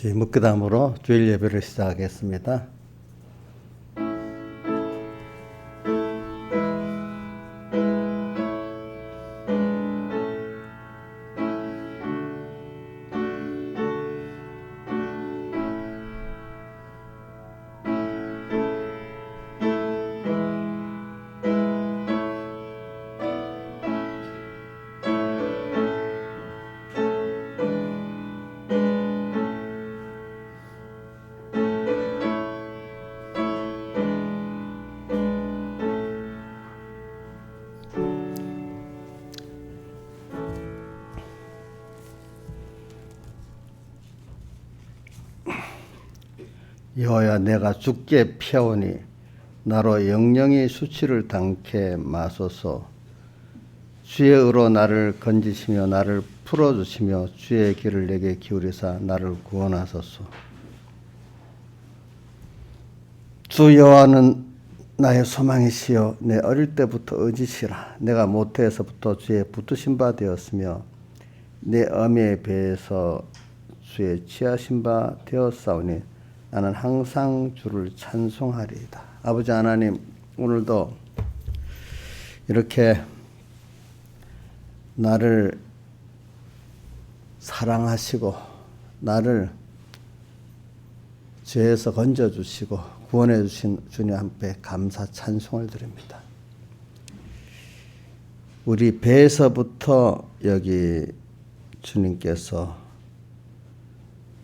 묵기담으로 주일 예배를 시작하겠습니다. 여호와야, 내가 죽게 피하오니 나로 영영이 수치를 당케 마소서. 주의 의로 나를 건지시며 나를 풀어주시며 주의 길을 내게 기울이사 나를 구원하소서. 주 여호와는 나의 소망이시여 내 어릴 때부터 의지시라. 내가 모태에서부터 주의 붙드신 바 되었으며 내 어미의 배에서 주의 취하신 바 되었사오니 나는 항상 주를 찬송하리이다. 아버지 하나님, 오늘도 이렇게 나를 사랑하시고 나를 죄에서 건져주시고 구원해 주신 주님 앞에 감사 찬송을 드립니다. 우리 배에서부터 여기 주님께서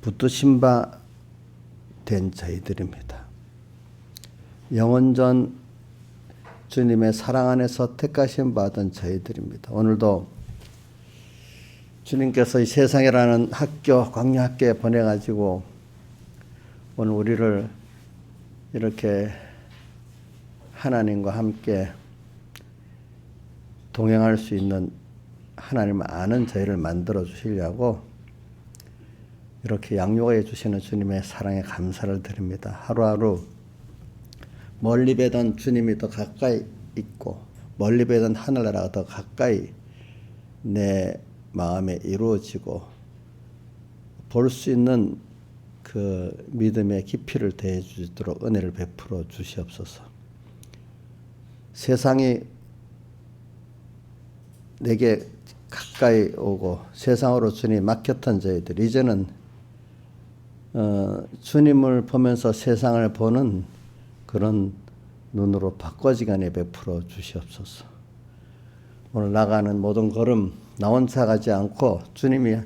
붙드신 바 된 저희들입니다. 영원전 주님의 사랑 안에서 택하심 받은 저희들입니다. 오늘도 주님께서 이 세상이라는 학교, 광야학교에 보내가지고 오늘 우리를 이렇게 하나님과 함께 동행할 수 있는 하나님을 아는 저희를 만들어 주시려고 이렇게 양육해 주시는 주님의 사랑에 감사를 드립니다. 하루하루 멀리 뵈던 주님이 더 가까이 있고 멀리 뵈던 하늘나라가 더 가까이 내 마음에 이루어지고 볼 수 있는 그 믿음의 깊이를 더해 주도록 은혜를 베풀어 주시옵소서. 세상이 내게 가까이 오고 세상으로 주님이 막혔던 저희들 이제는 주님을 보면서 세상을 보는 그런 눈으로 바꿔지간에 베풀어 주시옵소서. 오늘 나가는 모든 걸음 나 혼자 가지 않고 주님이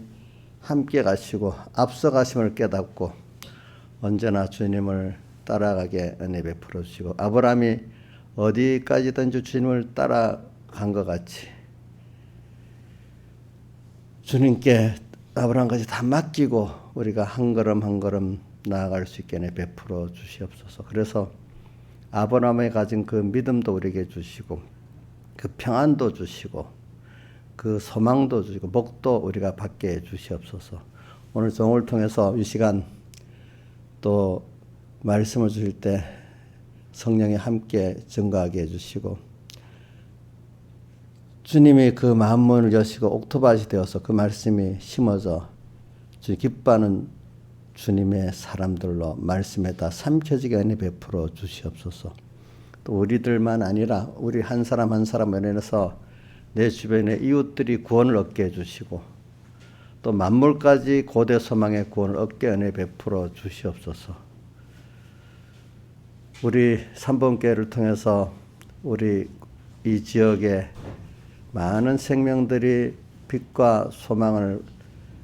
함께 가시고 앞서 가심을 깨닫고 언제나 주님을 따라가게 은혜 베풀어 주시고 아브라함이 어디까지든지 주님을 따라간 것 같이 주님께 아브라함까지 다 맡기고 우리가 한 걸음 한 걸음 나아갈 수 있게 베풀어 주시옵소서. 그래서 아브라함이 가진 그 믿음도 우리에게 주시고 그 평안도 주시고 그 소망도 주시고 복도 우리가 받게 해 주시옵소서. 오늘 종을 통해서 이 시간 또 말씀을 주실 때 성령이 함께 증거하게 해주시고 주님이 그 만문을 여시고 옥토밭이 되어서 그 말씀이 심어져 주 기뻐하는 주님의 사람들로 말씀에다 삼켜지게 은혜 베풀어 주시옵소서. 또 우리들만 아니라 우리 한 사람 한 사람을 인해서 내 주변의 이웃들이 구원을 얻게 해주시고 또 만물까지 고대 소망의 구원을 얻게 은혜 베풀어 주시옵소서. 우리 삼봉교회를 통해서 우리 이 지역에 많은 생명들이 빛과 소망을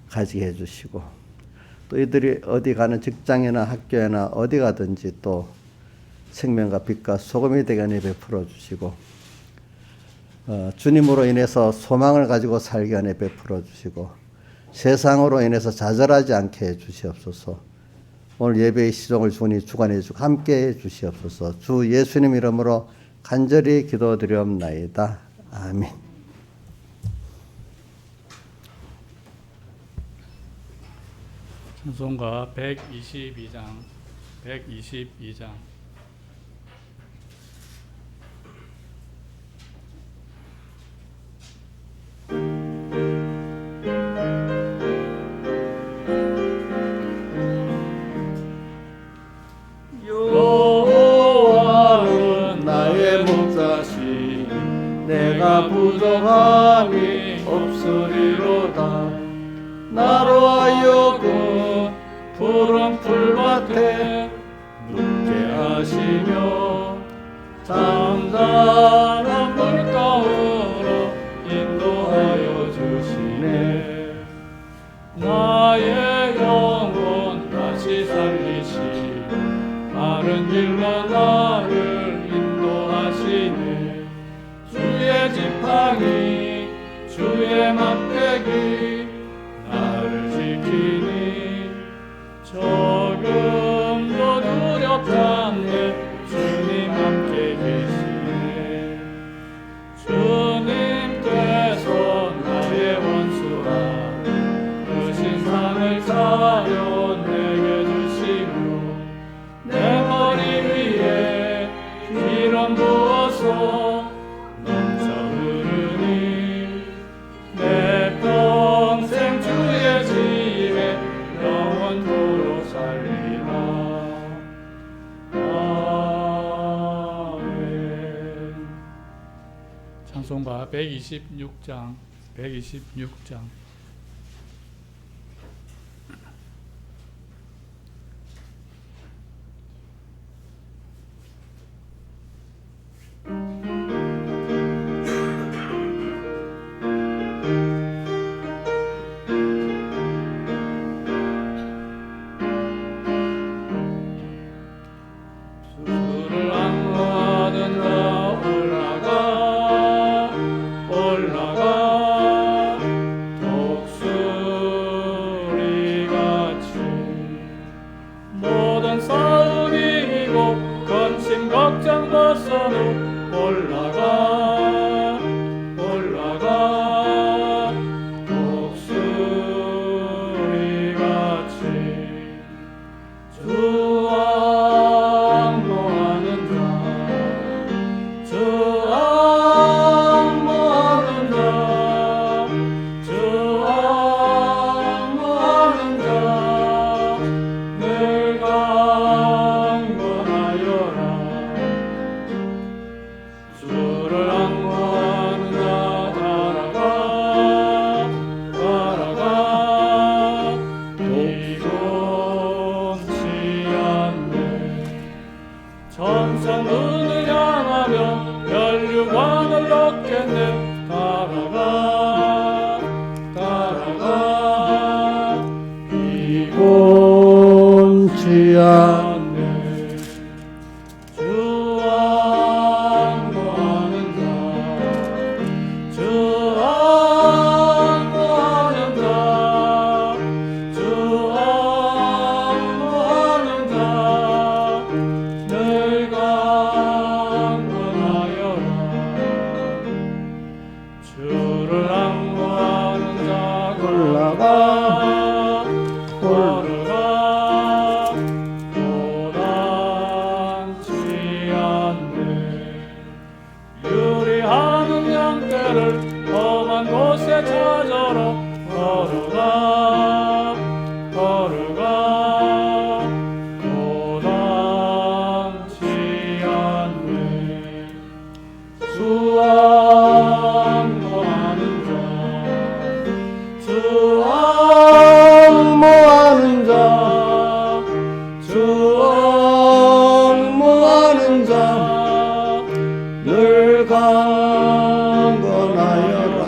가지게 해주시고 또 이들이 어디 가는 직장이나 학교에나 어디 가든지 또 생명과 빛과 소금이 되게 은혜 베풀어 주시고 주님으로 인해서 소망을 가지고 살게 은혜 베풀어 주시고 세상으로 인해서 좌절하지 않게 해 주시옵소서. 오늘 예배의 시종을 주니 주관해 주고 함께 해 주시옵소서. 주 예수님 이름으로 간절히 기도드리옵나이다. 아멘. 찬송가 122장 122장 나로 하여금 푸른 풀밭에 눕게 하시며 잠잠한 물가으로 인도하여 주시네. 나의 영혼 다시 살리시 바른 길로 나를 인도하시네. 주의 지팡이 주의 막대기 나를 지키니 조금도 두렵지 않네. 주님 함께 계시네. 주님께서 나의 원수라 그 신상을 사려 내게 주시고 내 머리 위에 기름 부어서 넘쳐 흐르니 내 평생 주의 집에 영원토록 살리라. 아멘. 찬송가 126장 126장 주를 악무하는 자 올라가 올라가 독수리같이 모든 싸움 이기고 근심 걱정 벗어놓 올라가 올라가 독수리같이 주 악무하는 자 주 악무하는 자 주 악무하는 자 늘 강건하여라. 주를 악무하는 자 따라가 따라가 이곤치 않네. 천성 눈을 향하며 혈육왕을 얻겠네. 따라가 따라가 곤치 않네. 주 악무하는 자 주 악무하는 자 주 악무하는 자 늘 강건하여라. 주를 악무하는 자 올라가 걸어가 고단치 않네. 유리하는 양떼를 험한 곳에 찾아라. 걸어가 걸어가 고단치 않네. 주 악무하는 자 주 악무하는 자 주 악무하는 자 늘 강건하여라.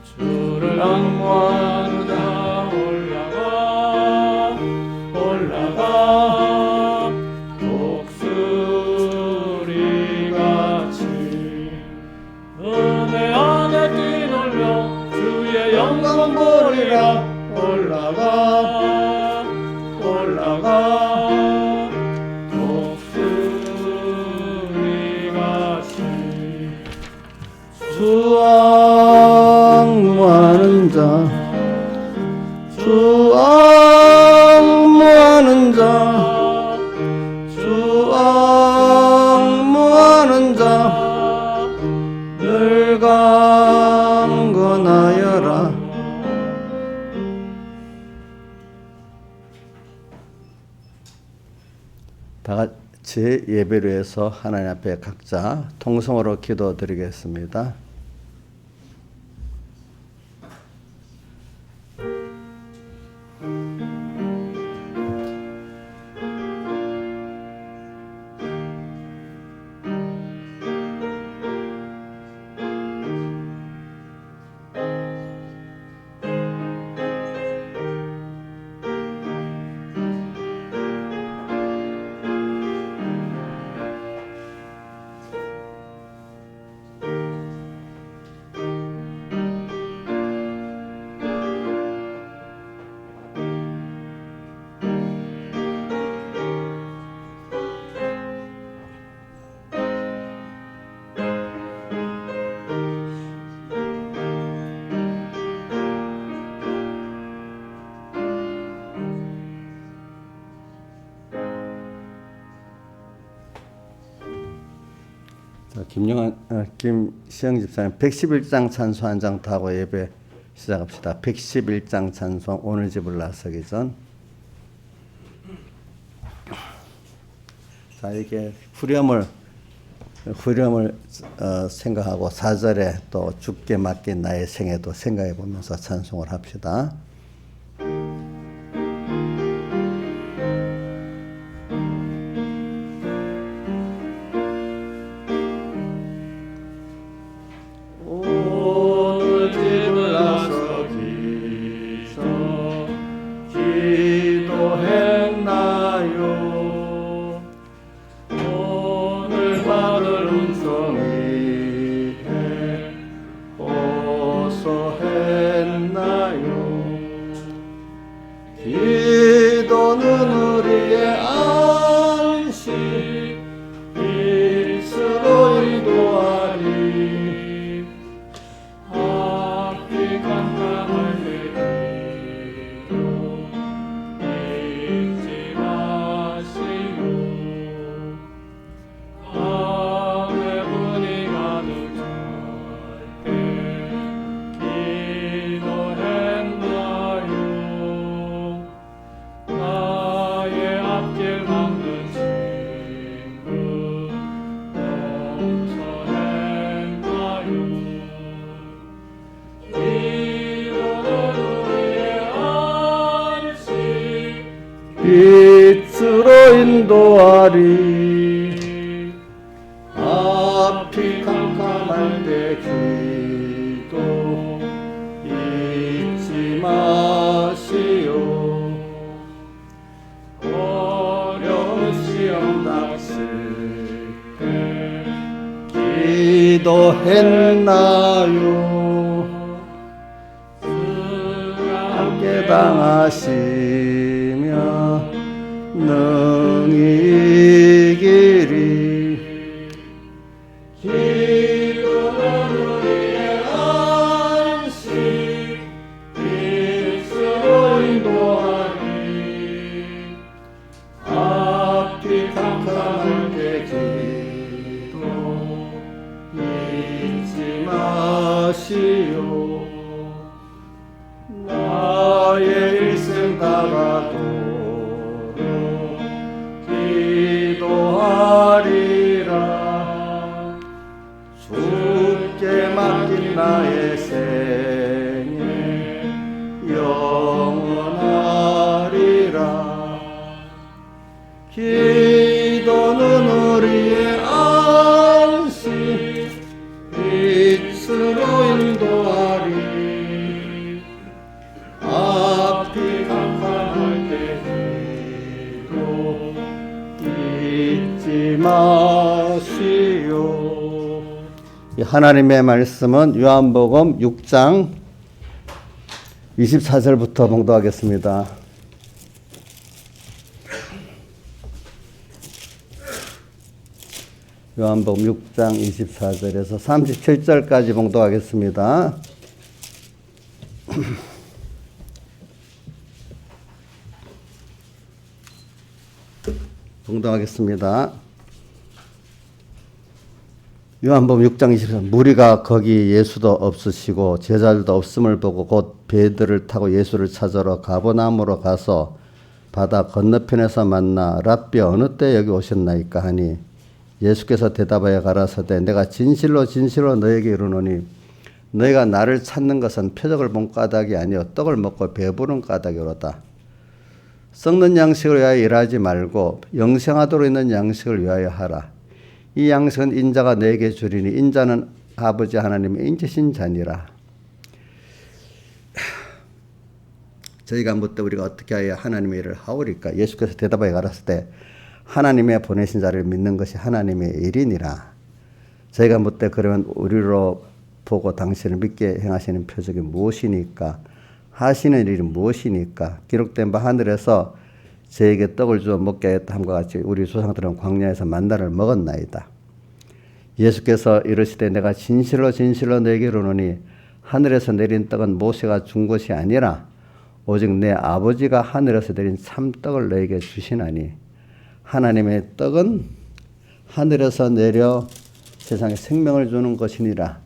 주를 악무하는 자 올라가 올라가 독수리같이 은혜 안에 뛰놀며 주의 영광 보리라. 올라가 올라가 독수리같이 주 악무하는 자 주 악무하는 자 주 악무하는 자 늘 강건하여라. 다 같이 예배를 위해서 하나님 앞에 각자 통성으로 기도드리겠습니다. 김시영 집사님 111장 찬송 한 장 더 하고 예배 시작합시다. 111장 찬송 오늘 집을 나서기 전. 자, 이게 후렴을 생각하고 4절에 또 주께 맡긴 나의 생애도 생각해 보면서 찬송을 합시다. 오늘 집을 나서기 전 기도했나요? 오늘 받을 음성 위에 호소했나요? 기도는 우리의 안식 빛으로 인도하리. 앞이 깜깜할 때 기도 잊지 마시오. 밤에 분이 가득 찰 때 기도했나요? 나의 앞길 막는 친구 용서했나요? 기도는 우리의 안식 빛으로 인도하리. 앞이 캄캄할 때 기도 잊지 마시오. 어려운 시험 닥칠 때 기도했나요? 함께 당하시며 능히 이기리. 기도는 우리의 안식 빛으로 인도하리. 앞이 캄캄할 때 기도 잊지 마시오. 나의 일생 다가도록 기도하리라. 주께 맡긴 나의 생애 영원하리라. 기도는 우리의 안식 빛으로 인도하리. 앞이 캄캄할 때 기도 잊지 마시오. 하나님의 말씀은 요한복음 6장 24절부터 봉독하겠습니다. 요한복음 6장 24절에서 37절까지 봉독하겠습니다. 봉독하겠습니다. 요한복음 6장 24절. 무리가 거기 예수도 없으시고 제자들도 없음을 보고 곧 배들을 타고 예수를 찾으러 가버나움으로 가서 바다 건너편에서 만나 랍비 어느 때 여기 오셨나이까 하니 예수께서 대답하여 가라사대 내가 진실로 진실로 너에게 이르노니 너희가 나를 찾는 것은 표적을 본 까닭이 아니요 떡을 먹고 배부른 까닭이로다. 썩는 양식을 위하여 일하지 말고 영생하도록 있는 양식을 위하여 하라. 이 양식은 인자가 내게 주리니 인자는 아버지 하나님의 인치신 자니라. 저희가 묻되 우리가 어떻게 하여 하나님의 일을 하오리까? 예수께서 대답하여 가라사대 하나님의 보내신 자를 믿는 것이 하나님의 일이니라. 저희가 묻되 그러면 우리로 보고 당신을 믿게 행하시는 표적이 무엇이니까? 하시는 일이 무엇이니까? 기록된 바 하늘에서 저에게 떡을 주어 먹게 하였다 함과 같이 우리 조상들은 광야에서 만나를 먹었나이다. 예수께서 이르시되 내가 진실로 진실로 너에게 이르노니 하늘에서 내린 떡은 모세가 준 것이 아니라 오직 내 아버지가 하늘에서 내린 참떡을 너에게 주시나니 하나님의 떡은 하늘에서 내려 세상에 생명을 주는 것이니라.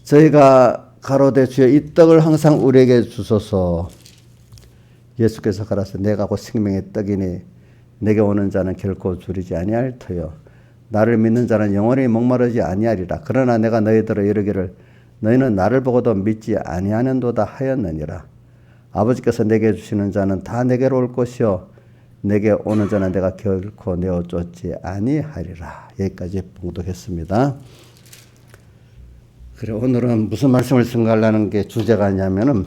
저희가 가로되 주여 이 떡을 항상 우리에게 주소서. 예수께서 가라사대 내가 곧 생명의 떡이니 내게 오는 자는 결코 줄이지 아니할 터요. 나를 믿는 자는 영원히 목마르지 아니하리라. 그러나 내가 너희들을 이르기를 너희는 나를 보고도 믿지 아니하는도다 하였느니라. 아버지께서 내게 주시는 자는 다 내게로 올 것이요 내게 오는 자는 내가 결코 내어 쫓지 아니하리라. 여기까지 봉독했습니다. 그래, 오늘은 무슨 말씀을 증거하려는 게 주제가 아니냐면은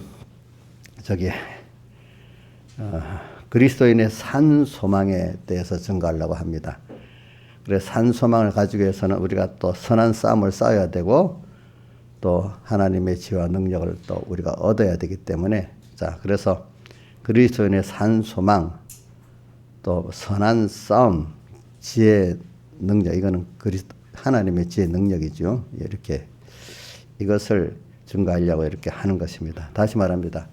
그리스도인의 산 소망에 대해서 증거하려고 합니다. 그래, 산 소망을 가지기 위해서는 우리가 또 선한 싸움을 싸워야 되고 또 하나님의 지혜와 능력을 또 우리가 얻어야 되기 때문에, 자, 그래서 그리스도인의 산 소망, 또 선한 싸움, 지혜, 능력, 이거는 하나님의 지혜 능력이죠. 이렇게 이것을 증거하려고 이렇게 하는 것입니다. 다시 말합니다.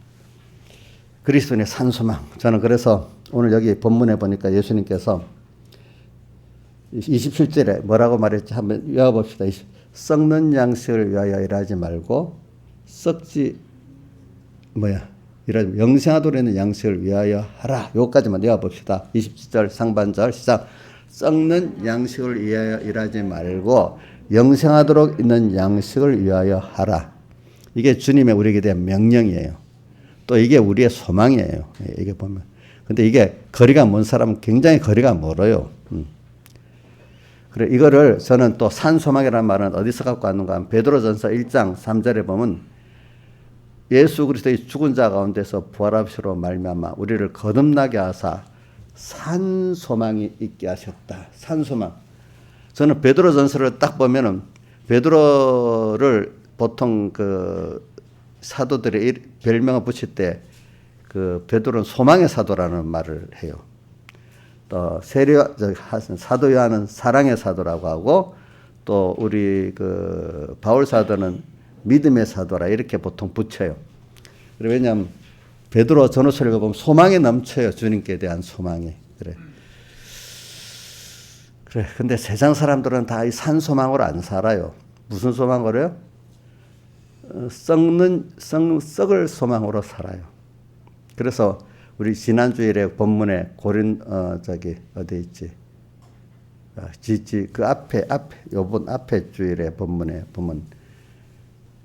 그리스도인의 산 소망. 저는 그래서 오늘 여기 본문에 보니까 예수님께서 27절에 뭐라고 말했지? 한번 외워봅시다. 썩는 양식을 위하여 일하지 말고 일하지 영생하도록 있는 양식을 위하여 하라. 요까지만 외워봅시다. 27절 상반절 시작. 썩는 양식을 위하여 일하지 말고 영생하도록 있는 양식을 위하여 하라. 이게 주님의 우리에게 대한 명령이에요. 또 이게 우리의 소망이에요. 이게 보면. 근데 이게 거리가 먼 사람은 굉장히 거리가 멀어요. 그래, 이거를 저는 또 산소망이라는 말은 어디서 갖고 왔는가 하면 베드로전서 1장 3절에 보면 예수 그리스도의 죽은 자 가운데서 부활하시로 말미암아 우리를 거듭나게 하사 산소망이 있게 하셨다. 산소망. 저는 베드로전서를 딱 보면은 베드로를 보통 그 사도들의 별명을 붙일 때 그 베드로는 소망의 사도라는 말을 해요. 또 사도 요한은 사랑의 사도라고 하고 또 우리 그 바울 사도는 믿음의 사도라 이렇게 보통 붙여요. 왜냐하면 베드로 전후서를 보면 소망이 넘쳐요. 주님께 대한 소망이. 그래. 근데 세상 사람들은 다 이 산 소망으로 안 살아요. 무슨 소망으로 해요? 썩을 소망으로 살아요. 그래서 우리 지난주일에 본문에 어디 있지? 그 요번 앞에 주일에 본문에 보면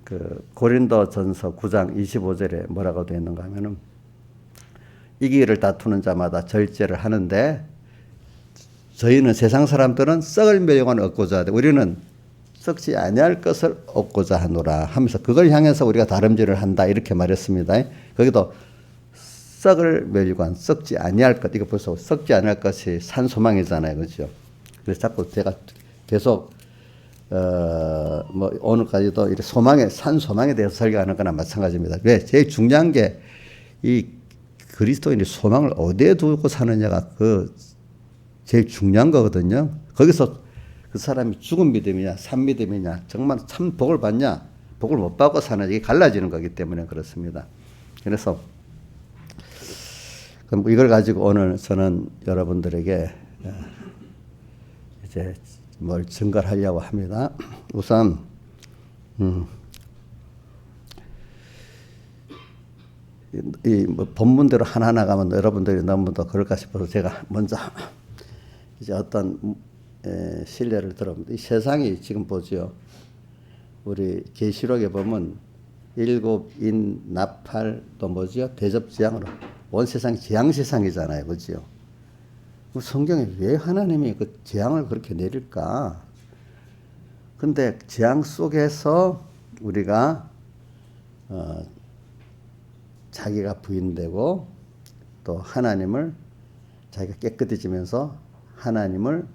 그 고린도전서 9장 25절에 뭐라고 되어 있는가 하면은 이기를 다투는 자마다 절제를 하는데 저희는 세상 사람들은 썩을 멸용을 얻고자 하되 우리는 썩지 아니할 것을 얻고자 하노라 하면서 그걸 향해서 우리가 다름질을 한다 이렇게 말했습니다. 거기도 썩을 멸관, 썩지 아니할 것, 이거 벌써 썩지 아니할 것이 산 소망이잖아요, 그렇죠? 그래서 자꾸 제가 계속 오늘까지도 이렇게 산 소망에 대해서 설교하는 거나 마찬가지입니다. 왜? 제일 중요한 게 이 그리스도인이 소망을 어디에 두고 사느냐가 제일 중요한 거거든요. 거기서 그 사람이 죽은 믿음이냐, 산 믿음이냐, 정말 참 복을 받냐, 복을 못 받고 사느냐, 이게 갈라지는 거기 때문에 그렇습니다. 그래서 그럼 이걸 가지고 오늘 저는 여러분들에게 이제 뭘 증거를 하려고 합니다. 우선 이 본문대로 하나하나 가면 여러분들이 너무 더 그럴까 싶어서 제가 먼저 이제 어떤 신뢰를 들어봅니다. 이 세상이 지금 보죠. 우리 계시록에 보면 일곱인 나팔 또 뭐지요? 대접지향으로 온 세상이 재앙 세상이잖아요, 그렇죠? 성경에 왜 하나님이 그 재앙을 그렇게 내릴까? 근데 재앙 속에서 우리가 자기가 부인되고 또 하나님을 자기가 깨끗해지면서 하나님을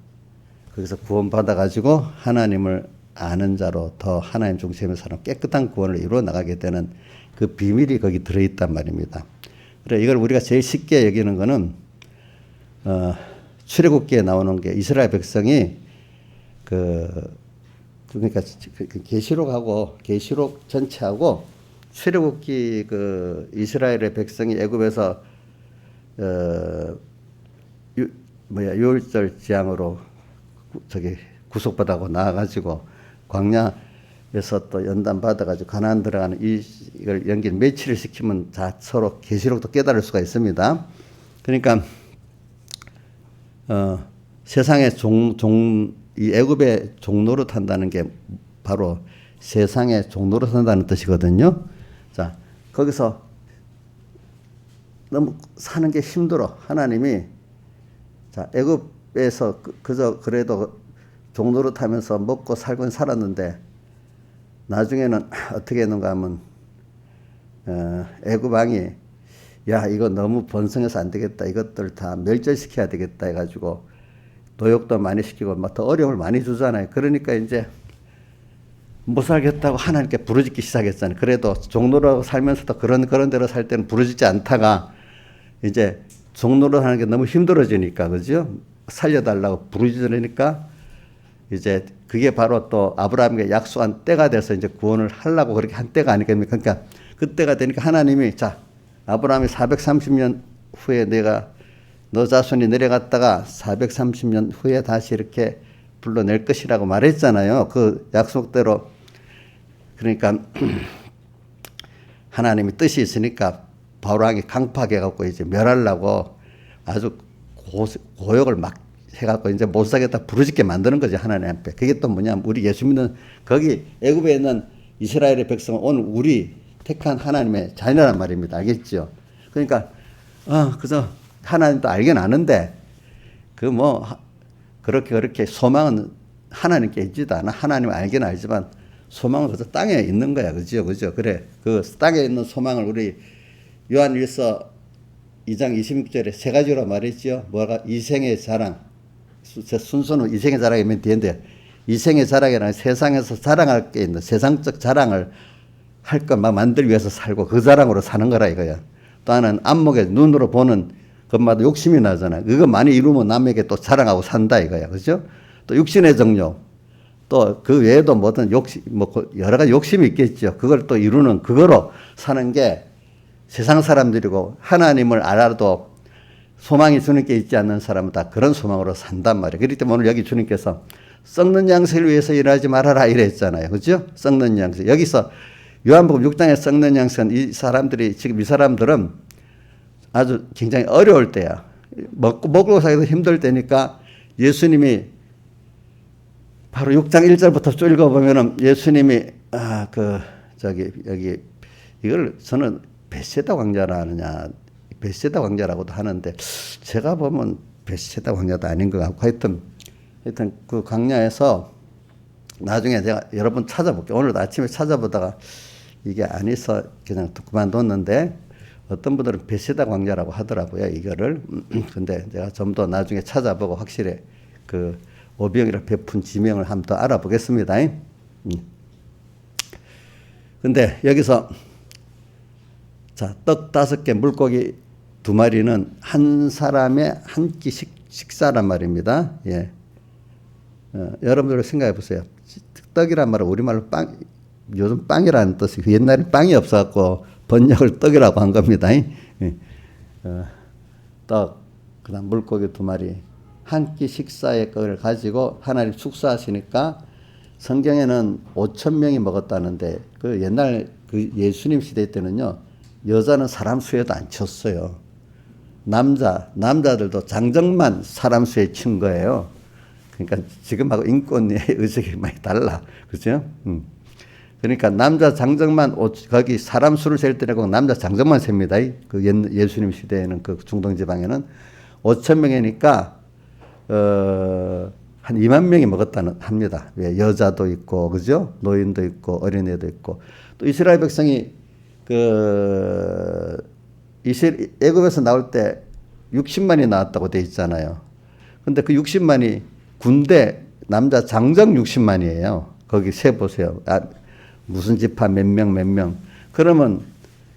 거기서 구원받아 가지고 하나님을 아는 자로 더 하나님 중심의 사람 깨끗한 구원을 이루어 나가게 되는 그 비밀이 거기 들어있단 말입니다. 그래 이걸 우리가 제일 쉽게 여기는 거는 출애굽기에 나오는 게 이스라엘 백성이 그러니까 계시록하고 계시록 전체하고 출애굽기 이스라엘의 백성이 애굽에서 유월절 재앙으로 구속받아고 나와가지고 광야에서 또 연단 받아가지고 가나안 들어가는 이걸 연기 며칠을 시키면 다 서로 계시록도 깨달을 수가 있습니다. 그러니까 세상의 이 애굽의 종노릇 한다는 게 바로 세상의 종노릇 한다는 뜻이거든요. 자, 거기서 너무 사는 게 힘들어. 하나님이 자, 애굽에서 그저 그래도 종노릇 하면서 먹고 살곤 살았는데 나중에는 어떻게 했는가 하면 애굽 왕이 야, 이거 너무 번성해서 안 되겠다. 이것들 다 멸절시켜야 되겠다 해가지고 도역도 많이 시키고 막 더 어려움을 많이 주잖아요. 그러니까 이제 못 살겠다고 하나님께 부르짖기 시작했잖아요. 그래도 종노릇하고 살면서도 그런 대로 살 때는 부르짖지 않다가 이제 종노릇 하는 게 너무 힘들어지니까, 그죠? 살려달라고 부르짖으니까 이제 그게 바로 또 아브라함에게 약속한 때가 돼서 이제 구원을 하려고 그렇게 한 때가 아니겠습니까? 그러니까 그때가 되니까 하나님이 자, 아브라함이 430년 후에 내가 너 자손이 내려갔다가 430년 후에 다시 이렇게 불러낼 것이라고 말했잖아요. 그 약속대로. 그러니까 하나님이 뜻이 있으니까 바로왕이 강팍해갖고 이제 멸하려고 아주 고역을 막 해갖고 이제 못 살겠다 부르짖게 만드는 거죠, 하나님 앞에. 그게 또 뭐냐면 우리 예수 믿는 거기 애굽에 있는 이스라엘의 백성은 오늘 우리 택한 하나님의 자녀란 말입니다. 알겠죠? 그러니까 그래서 하나님도 알긴 아는데 그렇게 소망은 하나님께 있지도 않아. 하나님 알긴 알지만 소망은 그저 땅에 있는 거야. 그죠? 그래. 그 땅에 있는 소망을 우리 요한일서 2장 26절에 세 가지로 말했죠. 뭐가 이생의 자랑. 순서는 이생의 자랑이면 뒤인데 이생의 자랑이라는 세상에서 자랑할 게 있는 세상적 자랑을 할 것만 만들기 위해서 살고 그 자랑으로 사는 거라 이거야. 또 하나는 안목에 눈으로 보는 것마다 욕심이 나잖아. 그거 많이 이루면 남에게 또 자랑하고 산다 이거야. 그죠? 또 육신의 정욕. 또 그 외에도 뭐든 욕심, 여러 가지 욕심이 있겠죠. 그걸 또 이루는 그거로 사는 게 세상 사람들이고 하나님을 알아도 소망이 주님께 있지 않는 사람은 다 그런 소망으로 산단 말이에요. 그렇기 때문에 오늘 여기 주님께서 썩는 양식을 위해서 일하지 말아라 이랬잖아요. 그죠? 썩는 양식. 여기서 요한복음 6장에 썩는 양식은 이 사람들은 아주 굉장히 어려울 때야. 먹고 살기도 힘들 때니까 예수님이 바로 6장 1절부터 쭉 읽어보면은 예수님이 여기 이걸 저는 벳세다 광자라 하느냐, 벳세다 광자라고도 하는데 제가 보면 벳세다 광자도 아닌 것 같고 하여튼 그 광야에서 나중에 제가 여러 번 찾아볼게요. 오늘도 아침에 찾아보다가 이게 아니서 그냥 그만뒀는데 어떤 분들은 벳세다 광야라고 하더라고요, 이거를. 근데 제가 좀 더 나중에 찾아보고 확실히 그 오병이라 베푼 지명을 한번 더 알아보겠습니다. 근데 여기서 자, 떡 5개, 물고기 2마리는 한 사람의 한 끼 식사란 말입니다. 예. 여러분들 생각해 보세요. 떡이란 말은 우리말로 요즘 빵이라는 뜻이 옛날에 빵이 없어갖고 번역을 떡이라고 한 겁니다. 떡, 그 다음 물고기 2마리. 한 끼 식사의 것을 가지고 하나님 축사하시니까 성경에는 5,000명이 먹었다는데 그 옛날 그 예수님 시대 때는요, 여자는 사람 수에도 안 쳤어요. 남자들도 장정만 사람 수에 친 거예요. 그러니까 지금하고 인권의 의식이 많이 달라. 그죠? 그러니까 남자 장정만, 거기 사람 수를 셀 때라고 남자 장정만 셉니다. 그 예수님 시대에는 그 중동 지방에는 5,000명이니까, 한 2만 명이 먹었다는 합니다. 왜? 여자도 있고, 그죠? 노인도 있고, 어린애도 있고. 또 이스라엘 백성이 애굽에서 나올 때 60만이 나왔다고 돼 있잖아요. 근데 그 60만이 군대 남자 장정 60만이에요. 거기 세 보세요. 무슨 지파 몇 명. 그러면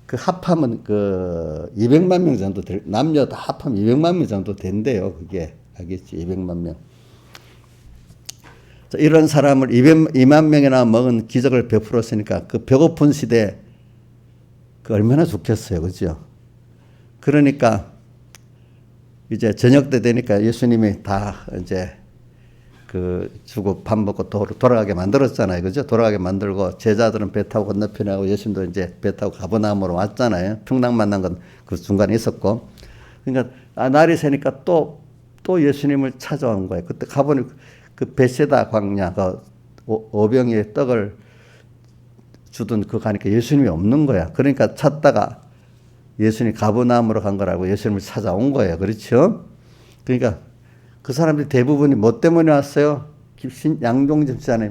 그 합하면 200만 명 정도 남녀 다 합하면 200만 명 정도 된대요. 그게. 알겠지? 200만 명. 자, 이런 사람을 2만 명이나 먹은 기적을 베풀었으니까 그 배고픈 시대에 얼마나 좋겠어요. 그죠? 그러니까 이제 저녁 때 되니까 예수님이 다 이제 주고 밥 먹고 돌아가게 만들었잖아요. 그죠? 돌아가게 만들고 제자들은 배 타고 건너편에 하고 예수님도 이제 배 타고 가버나움으로 왔잖아요. 평당 만난 건 그 중간에 있었고. 그러니까 날이 새니까 또 예수님을 찾아온 거예요. 그때 가보니 그 베세다 광야 그 오병이의 떡을 주던 그 가니까 예수님이 없는 거야. 그러니까 찾다가 예수님이 가버나움으로 간 거라고 예수님을 찾아온 거예요. 그렇죠? 그러니까 그 사람들이 대부분이 뭐 때문에 왔어요? 양종점 시장에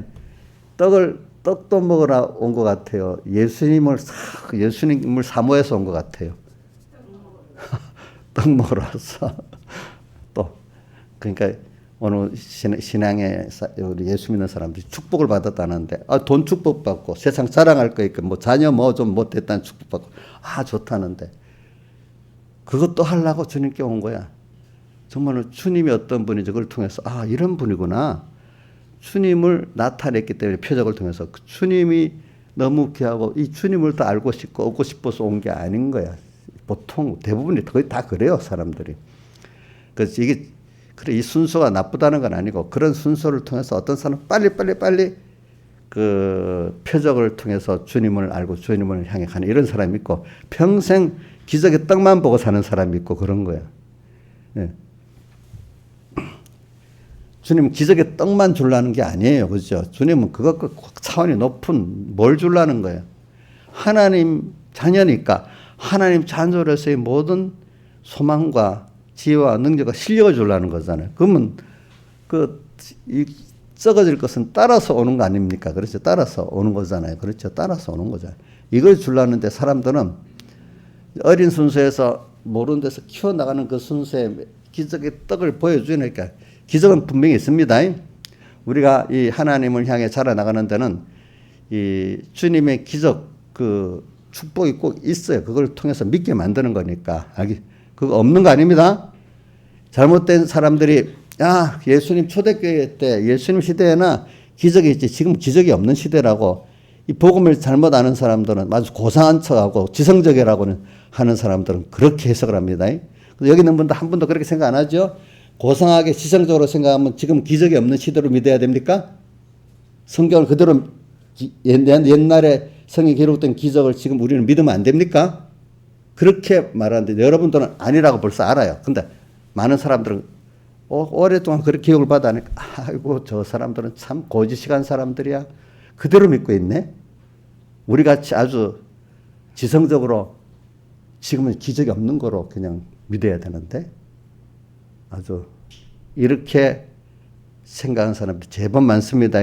떡도 먹으러 온 것 같아요. 예수님을 사모해서 온 것 같아요. 떡 먹으러 왔어. 또 그러니까 오늘 신앙에 우리 예수 믿는 사람들이 축복을 받았다는데 돈 축복 받고 세상 자랑할 거 있고 뭐 자녀 뭐 좀 못했다는 축복 받고 좋다는데 그것도 하려고 주님께 온 거야. 정말로 주님이 어떤 분인지 그걸 통해서 이런 분이구나. 주님을 나타냈기 때문에 표적을 통해서 주님이 너무 귀하고 이 주님을 더 알고 싶고 얻고 싶어서 온 게 아닌 거야. 보통 대부분이 거의 다 그래요, 사람들이. 그래서 이게 이 순서가 나쁘다는 건 아니고 그런 순서를 통해서 어떤 사람은 빨리 그 표적을 통해서 주님을 알고 주님을 향해 가는 이런 사람이 있고 평생 기적의 떡만 보고 사는 사람이 있고 그런 거야. 네. 주님은 기적의 떡만 주려는 게 아니에요. 그죠? 주님은 그것과 차원이 높은 뭘 주려는 거예요. 하나님 자녀니까 하나님 자녀로서의 모든 소망과 지혜와 능력과 실력을 주려는 거잖아요. 그러면 썩어질 것은 따라서 오는 거 아닙니까? 그렇죠? 따라서 오는 거잖아요. 그렇죠? 따라서 오는 거잖아요. 이걸 주려는데 사람들은 어린 순서에서 모르는 데서 키워나가는 그 순서에 기적의 떡을 보여주니까 기적은 분명히 있습니다. 우리가 이 하나님을 향해 자라나가는 데는 이 주님의 기적 축복이 꼭 있어요. 그걸 통해서 믿게 만드는 거니까. 그거 없는 거 아닙니다. 잘못된 사람들이 예수님 초대교회 때 예수님 시대에나 기적이 있지 지금 기적이 없는 시대라고 이 복음을 잘못 아는 사람들은 아주 고상한 척하고 지성적이라고 하는 사람들은 그렇게 해석을 합니다. 여기 있는 분도 한 분도 그렇게 생각 안 하죠? 고상하게 지성적으로 생각하면 지금 기적이 없는 시대로 믿어야 됩니까? 성경을 그대로 옛날에 성경에 기록된 기적을 지금 우리는 믿으면 안 됩니까? 그렇게 말하는데 여러분들은 아니라고 벌써 알아요. 근데 많은 사람들은 오랫동안 그렇게 교육을 받아니까 아이고 저 사람들은 참 고지식한 사람들이야. 그대로 믿고 있네. 우리같이 아주 지성적으로 지금은 기적이 없는 거로 그냥 믿어야 되는데 아주 이렇게 생각하는 사람들이 제법 많습니다.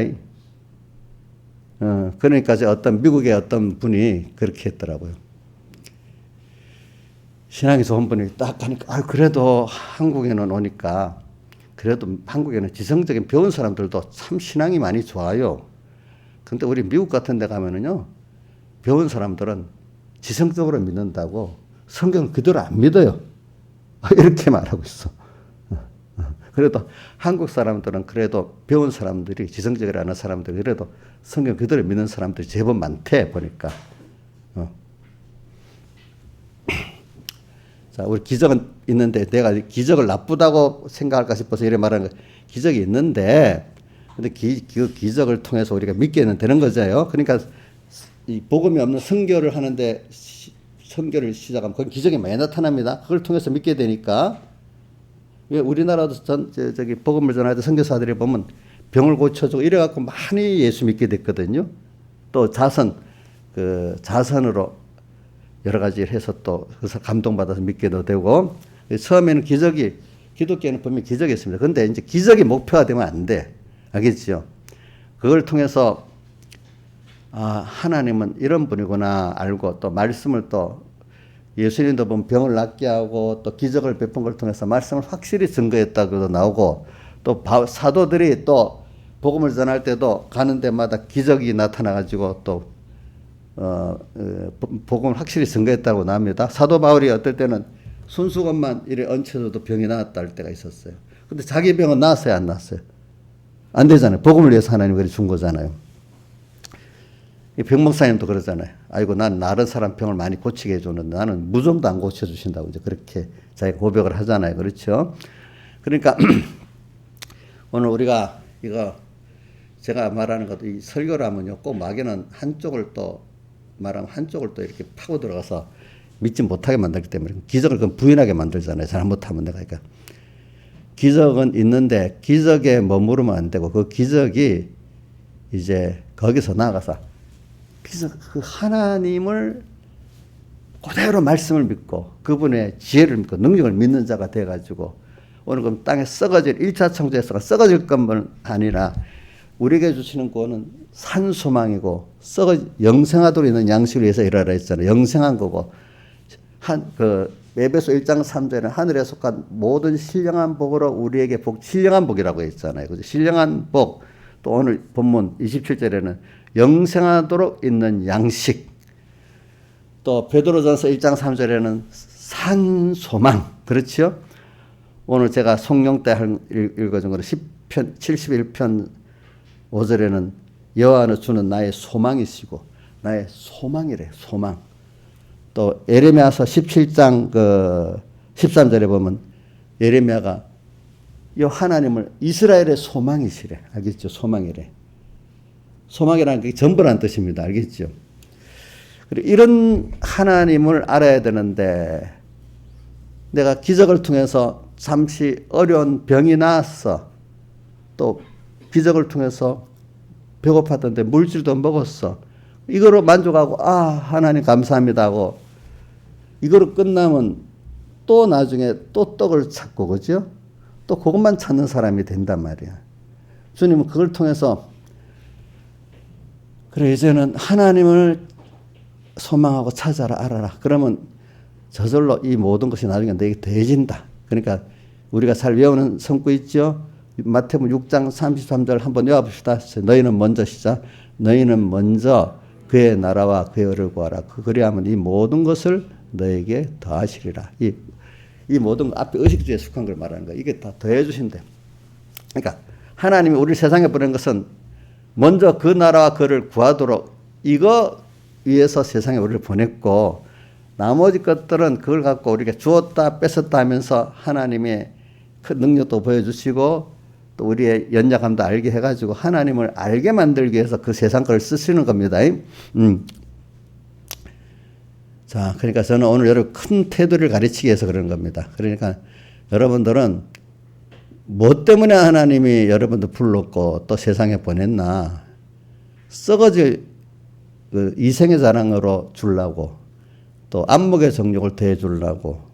그러니까 어떤 미국의 어떤 분이 그렇게 했더라고요. 신앙이 좋은 분이 딱 하니까 그래도 한국에는 오니까 그래도 한국에는 지성적인 배운 사람들도 참 신앙이 많이 좋아요. 근데 우리 미국 같은 데 가면은요, 배운 사람들은 지성적으로 믿는다고 성경을 그대로 안 믿어요. 이렇게 말하고 있어. 그래도 한국 사람들은 그래도 배운 사람들이 지성적이라는 사람들이 그래도 성경 그대로 믿는 사람들이 제법 많대 보니까. 자, 우리 기적은 있는데 내가 기적을 나쁘다고 생각할까 싶어서 이래 말하는 거 기적이 있는데 근데 그 기적을 통해서 우리가 믿게는 되는 거죠. 그러니까 이 복음이 없는 선교를 하는데 선교를 시작하면 그건 기적이 많이 나타납니다. 그걸 통해서 믿게 되니까. 왜 우리나라도 저기 복음을 전할 때 선교사들이 보면 병을 고쳐주고 이래갖고 많이 예수 믿게 됐거든요. 또 자선으로 여러 가지 해서 또 그래서 감동받아서 믿게도 되고 처음에는 기독교에는 분명히 기적이 있습니다. 그런데 이제 기적이 목표가 되면 안 돼. 알겠죠? 그걸 통해서 하나님은 이런 분이구나 알고 또 말씀을 또 예수님도 보면 병을 낫게 하고 또 기적을 베푼 걸 통해서 말씀을 확실히 증거했다고도 나오고 또 사도들이 또 복음을 전할 때도 가는 데마다 기적이 나타나가지고 또 복음을 확실히 증거했다고 나옵니다. 사도 바울이 어떨 때는 손수건만 이래 얹혀줘도 병이 나았다 할 때가 있었어요. 근데 자기 병은 나았어요, 안 나았어요? 안 되잖아요. 복음을 위해서 하나님이 그래 준 거잖아요. 병목사님도 그러잖아요. 아이고, 난 다른 사람 병을 많이 고치게 해주는데 나는 무좀도 안 고쳐주신다고 이제 그렇게 자기가 고백을 하잖아요. 그렇죠? 그러니까 오늘 우리가 이거 제가 말하는 것도 이 설교를 하면요, 꼭 마귀는 한쪽을 또 말하면 한쪽을 또 이렇게 파고 들어가서 믿지 못하게 만들기 때문에 기적을 그럼 부인하게 만들잖아요. 잘못하면 내가. 그러니까 기적은 있는데 기적에 머무르면 안 되고 그 기적이 이제 거기서 나아가서 그 하나님을 그대로 말씀을 믿고 그분의 지혜를 믿고 능력을 믿는 자가 돼가지고 오늘 그럼 땅에 썩어질 1차 창조에서 썩어질 것만 아니라 우리에게 주시는 구원은 산소망이고 영생하도록 있는 양식을 위해서 일하라 했잖아요. 영생한 거고 에베소 1장 3절에는 하늘에 속한 모든 신령한 복으로 우리에게 신령한 복이라고 했잖아요. 그죠? 신령한 복. 또 오늘 본문 27절에는 영생하도록 있는 양식. 또 베드로전서 1장 3절에는 산소망. 그렇죠? 오늘 제가 성령 때 읽어준 거는 10편 71편 5절에는 여호와는 주는 나의 소망이시고 나의 소망이래. 소망. 또 예레미야서 17장 13절에 보면 예레미야가 이 하나님을 이스라엘의 소망이시래. 알겠죠? 소망이래. 소망이라는 게 전부라는 뜻입니다. 알겠죠? 그리고 이런 하나님을 알아야 되는데 내가 기적을 통해서 잠시 어려운 병이 나았어. 또 기적을 통해서 배고팠던데 물질도 먹었어. 이거로 만족하고 하나님 감사합니다 하고 이거로 끝나면 또 나중에 또 떡을 찾고 그죠? 또 그것만 찾는 사람이 된단 말이야. 주님은 그걸 통해서 그래 이제는 하나님을 소망하고 찾아라 알아라. 그러면 저절로 이 모든 것이 나중에 너에게 더해진다. 그러니까 우리가 잘 외우는 성구 있죠? 마태복음 6장 33절 한번 외워봅시다. 너희는 먼저 시작. 너희는 먼저 그의 나라와 그의 의를 구하라. 그리하면 이 모든 것을 너에게 더하시리라. 이 모든 앞에 의식주의에 속한 걸 말하는 거야. 이게 다 더해 주신대. 그러니까 하나님이 우리 세상에 보낸 것은 먼저 그 나라와 그를 구하도록 이거 위해서 세상에 우리를 보냈고 나머지 것들은 그걸 갖고 우리가 주었다 뺏었다 하면서 하나님의 그 능력도 보여주시고 또 우리의 연약함도 알게 해가지고 하나님을 알게 만들기 위해서 그 세상 걸 쓰시는 겁니다. 자, 그러니까 저는 오늘 여러분 큰 태도를 가르치기 위해서 그런 겁니다. 그러니까 여러분들은 뭐 때문에 하나님이 여러분들 불렀고 또 세상에 보냈나? 썩어질 그 이생의 자랑으로 주려고 또 안목의 정욕을 더해 주려고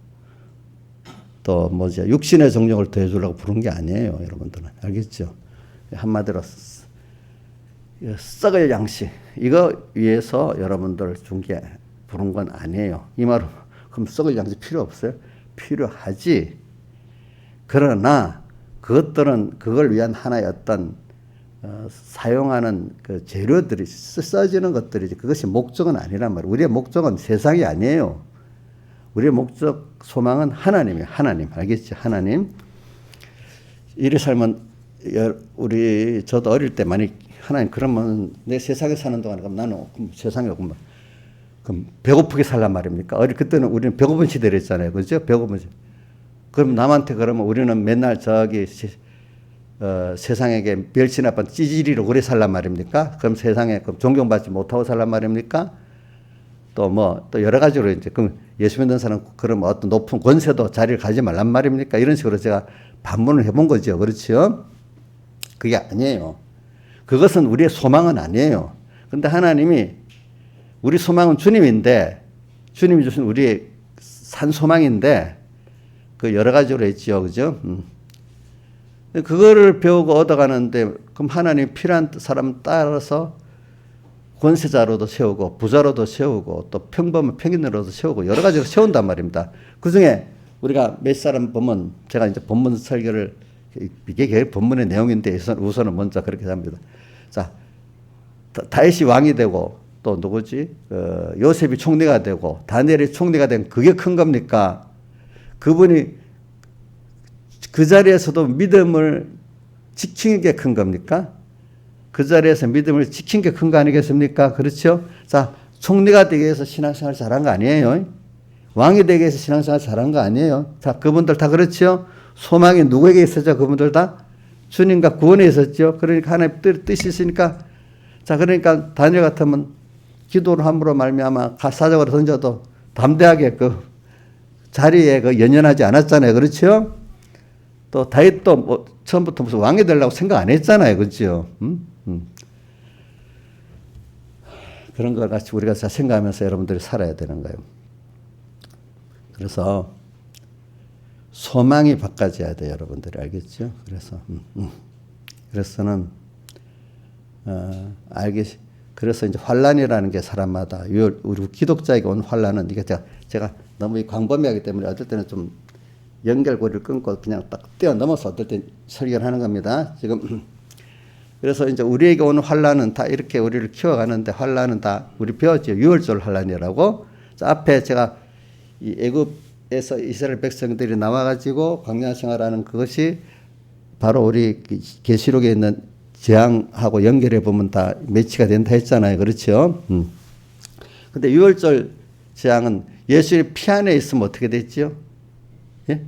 또 뭐지 육신의 정욕을 더해 주려고 부른 게 아니에요. 여러분들은 알겠죠? 한마디로 썩을 양식 이거 위해서 여러분들 준 게 부른 건 아니에요. 이 말은 그럼 썩을 양식 필요 없어요? 필요하지. 그러나 그것들은 그걸 위한 하나의 어떤 사용하는 그 재료들이 써지는 것들이지 그것이 목적은 아니란 말이에요. 우리의 목적은 세상이 아니에요. 우리의 목적 소망은 하나님이에요. 하나님 알겠죠? 하나님. 이래 살면 저도 어릴 때 많이 하나님 그러면 내 세상에 사는 동안 그럼 나는 세상에 그럼 배고프게 살란 말입니까? 그때는 우리는 배고픈 시대랬잖아요. 그죠? 배고픈 시대. 그럼 남한테 그러면 우리는 맨날 세상에게 멸치나쁜 찌질이로 오래 살란 말입니까? 그럼 세상에 존경받지 못하고 살란 말입니까? 또 여러 가지로 이제 그럼 예수 믿는 사람 그럼 어떤 높은 권세도 자리를 가지 말란 말입니까? 이런 식으로 제가 반문을 해본 거죠. 그렇죠? 그게 아니에요. 그것은 우리의 소망은 아니에요. 근데 하나님이 우리 소망은 주님인데 주님이 주신 우리의 산 소망인데 그 여러 가지로 했지요. 그죠? 그거를 배우고 얻어가는데 그럼 하나님 필요한 사람 따라서 권세자로도 세우고 부자로도 세우고 또 평범한 평인으로도 세우고 여러 가지로 세운단 말입니다. 그중에 우리가 몇 사람 보면 제가 이제 본문 설교를 이게 본문의 내용인데 우선은 먼저 그렇게 합니다. 자, 다윗이 왕이 되고 또 누구지? 요셉이 총리가 되고 다니엘이 총리가 된 그게 큰 겁니까? 그분이 그 자리에서도 믿음을 지키는 게 큰 겁니까? 그 자리에서 믿음을 지킨 게 큰 거 아니겠습니까? 그렇죠? 자, 총리가 되기 위해서 신앙생활 잘한 거 아니에요? 왕이 되기 위해서 신앙생활 잘한 거 아니에요? 자, 그분들 다 그렇죠? 소망이 누구에게 있었죠? 그분들 다? 주님과 구원에 있었죠. 그러니까 하나님 뜻이 있으니까 자 그러니까 다니엘 같으면 기도를 함으로 말미암아 사적으로 던져도 담대하게 그 자리에 그 연연하지 않았잖아요. 그렇죠? 또 다윗도 뭐 처음부터 무슨 왕이 되려고 생각 안 했잖아요. 그렇죠? 그런 걸 같이 우리가 생각하면서 여러분들이 살아야 되는 거예요. 그래서 소망이 바꿔져야 돼요. 여러분들이 알겠죠? 그래서는 그래서 이제 환란이라는 게 사람마다 우리 기독자에게 온 환란은 이게 제가 너무 광범위하기 때문에 어떨 때는 좀 연결고리를 끊고 그냥 딱 뛰어넘어서 어떨 때 설교를 하는 겁니다. 지금 그래서 이제 우리에게 오는 환란은 다 이렇게 우리를 키워가는데 환란은 다 우리 배웠죠. 6월절 환란이라고. 앞에 제가 이 애굽에서 이스라엘 백성들이 나와가지고 광야 생활하는 그것이 바로 우리 계시록에 있는 재앙하고 연결해 보면 다 매치가 된다 했잖아요. 그렇죠? 근데 6월절 재앙은 예수의 피 안에 있으면 어떻게 됐지요? 예?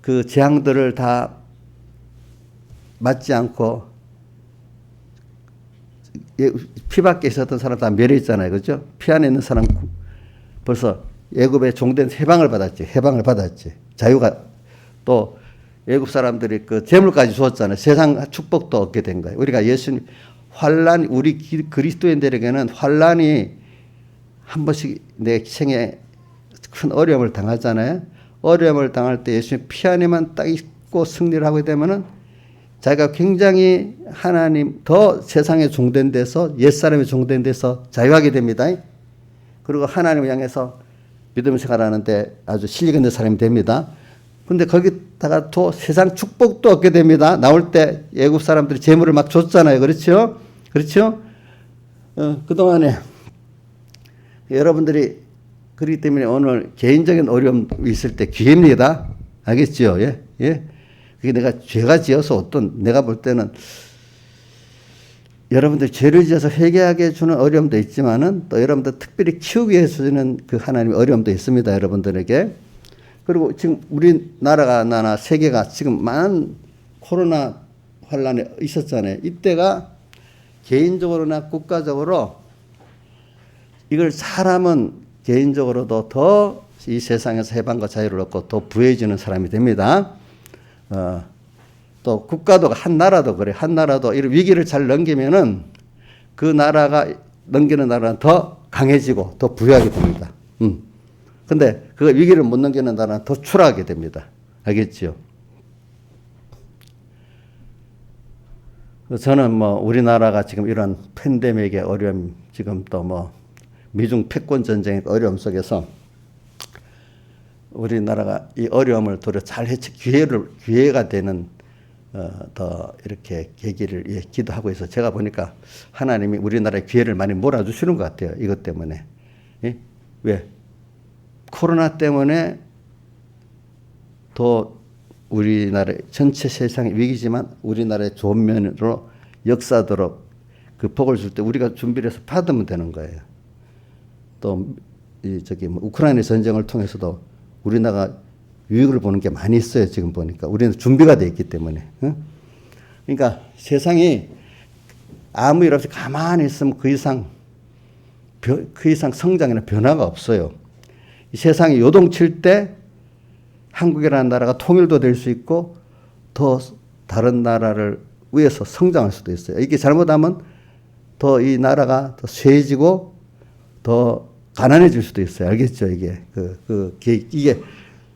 그 재앙들을 다 맞지 않고 피 밖에 있었던 사람 다 멸했잖아요. 그렇죠? 피 안에 있는 사람 벌써 애굽에 종된 해방을 받았지. 자유가 또 애굽 사람들이 그 재물까지 주었잖아요. 세상 축복도 얻게 된 거예요. 우리가 예수님 환란 우리 그리스도인들에게는 환란이 한 번씩 내 생에 큰 어려움을 당하잖아요. 어려움을 당할 때 예수님 피 안에만 딱 있고 승리를 하게 되면은 자기가 굉장히 하나님 더 세상에 종된 데서 옛사람이 종된 데서 자유하게 됩니다. 그리고 하나님을 향해서 믿음 생활하는데 아주 실력 있는 사람이 됩니다. 근데 거기다가 또 세상 축복도 얻게 됩니다. 나올 때 애국 사람들이 재물을 막 줬잖아요. 그렇죠? 그렇죠? 그동안에 여러분들이 그렇기 때문에 오늘 개인적인 어려움이 있을 때 기회입니다. 알겠죠? 예? 예? 그게 내가 죄가 지어서 어떤 내가 볼 때는 여러분들 죄를 지어서 회개하게 해주는 어려움도 있지만은 또 여러분들 특별히 키우기 위해서 주는 그 하나님의 어려움도 있습니다. 여러분들에게. 그리고 지금 우리나라가 세계가 지금 많은 코로나 환란에 있었잖아요. 이때가 개인적으로나 국가적으로 이걸 사람은 개인적으로도 더 이 세상에서 해방과 자유를 얻고 더 부해지는 사람이 됩니다. 또 국가도 한 나라도 그래. 한 나라도 이런 위기를 잘 넘기면은 그 나라가 넘기는 나라는 더 강해지고 더 부유하게 됩니다. 근데 그 위기를 못 넘기는 나라는 더 추락하게 됩니다. 알겠지요? 저는 뭐 우리나라가 지금 이런 팬데믹의 어려움, 지금 또 뭐 미중 패권 전쟁의 어려움 속에서 우리나라가 이 어려움을 도려 잘 기회가 되는 더 이렇게 계기를 기도하고 있어. 제가 보니까 하나님이 우리나라에 기회를 많이 몰아주시는 것 같아요. 이것 때문에. 예? 왜? 코로나 때문에 더 우리나라 전체 세상의 위기지만 우리나라의 좋은 면으로 역사도록 그 복을 줄 때 우리가 준비를 해서 받으면 되는 거예요. 또 우크라이나 전쟁을 통해서도 우리나라가 유익을 보는 게 많이 있어요. 지금 보니까 우리는 준비가 돼 있기 때문에. 그러니까 세상이 아무 일 없이 가만히 있으면 그 이상 성장이나 변화가 없어요. 이 세상이 요동칠 때 한국이라는 나라가 통일도 될 수 있고 더 다른 나라를 위해서 성장할 수도 있어요. 이게 잘못하면 더 이 나라가 더 쇠해지고 더 가난해질 수도 있어요. 알겠죠? 이게 이게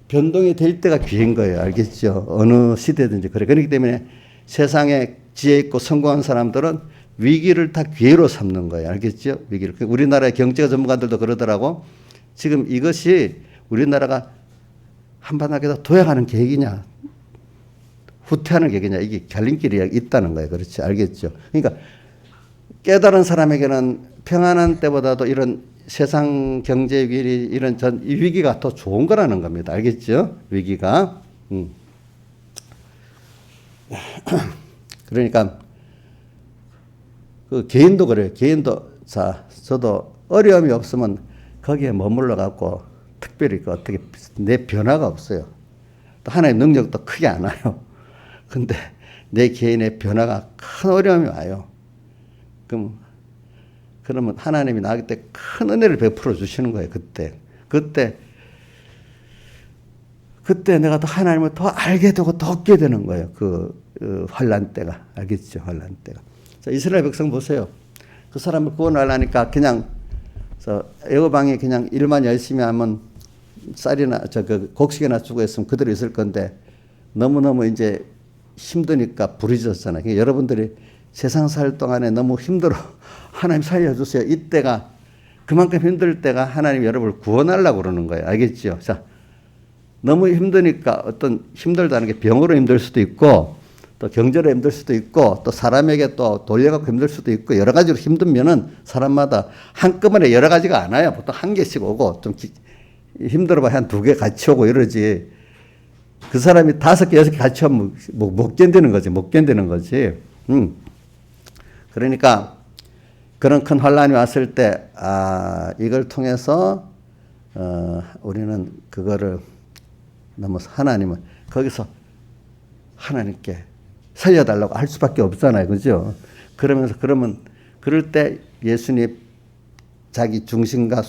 변동이 될 때가 기회인 거예요. 알겠죠? 어느 시대든지 그래. 그렇기 때문에 세상에 지혜 있고 성공한 사람들은 위기를 다 기회로 삼는 거예요. 알겠죠? 위기를. 우리나라의 경제 전문가들도 그러더라고. 지금 이것이 우리나라가 한바닥에다 도약하는 계획이냐, 후퇴하는 계획이냐, 이게 갈림길이 있다는 거예요. 그렇지? 알겠죠? 그러니까 깨달은 사람에게는 평안한 때보다도 이런 세상 경제 위기, 이런 이 위기가 더 좋은 거라는 겁니다. 알겠죠? 위기가. 그러니까 그 개인도 그래요. 개인도 저도 어려움이 없으면 거기에 머물러 갖고 특별히 어떻게 내 변화가 없어요. 또 하나의 능력도 크게 안 와요. 근데 내 개인의 변화가 큰 어려움이 와요. 그러면 하나님이 나한테 큰 은혜를 베풀어 주시는 거예요. 그때 내가 더 하나님을 더 알게 되고 더 얻게 되는 거예요. 환란 때가. 알겠죠? 환란 때가. 자, 이스라엘 백성 보세요. 그 사람을 구원하려니까 그냥 애굽왕이 그냥 일만 열심히 하면 쌀이나 곡식이나 주고 했으면 그대로 있을 건데 너무너무 이제 힘드니까 부르짖었잖아요. 그러니까 여러분들이 세상 살 동안에 너무 힘들어. 하나님 살려주세요. 이때가 그만큼 힘들 때가 하나님 여러분을 구원하려고 그러는 거예요. 알겠죠? 자, 너무 힘드니까 어떤 힘들다는 게 병으로 힘들 수도 있고 또 경제로 힘들 수도 있고 또 사람에게 또 돌려갖고 힘들 수도 있고 여러 가지로 힘들면은 사람마다 한꺼번에 여러 가지가 안 와요. 보통 한 개씩 오고 좀 힘들어봐야 한 2개 같이 오고 이러지. 그 사람이 5개, 6개 같이 오면 못 견디는 거지. 못 견디는 거지. 그러니까 그런 큰 환란이 왔을 때, 이걸 통해서, 우리는 그거를 너무 하나님은 거기서 하나님께 살려달라고 할 수밖에 없잖아요. 그죠? 그러면, 그럴 때 예수님 자기 중심과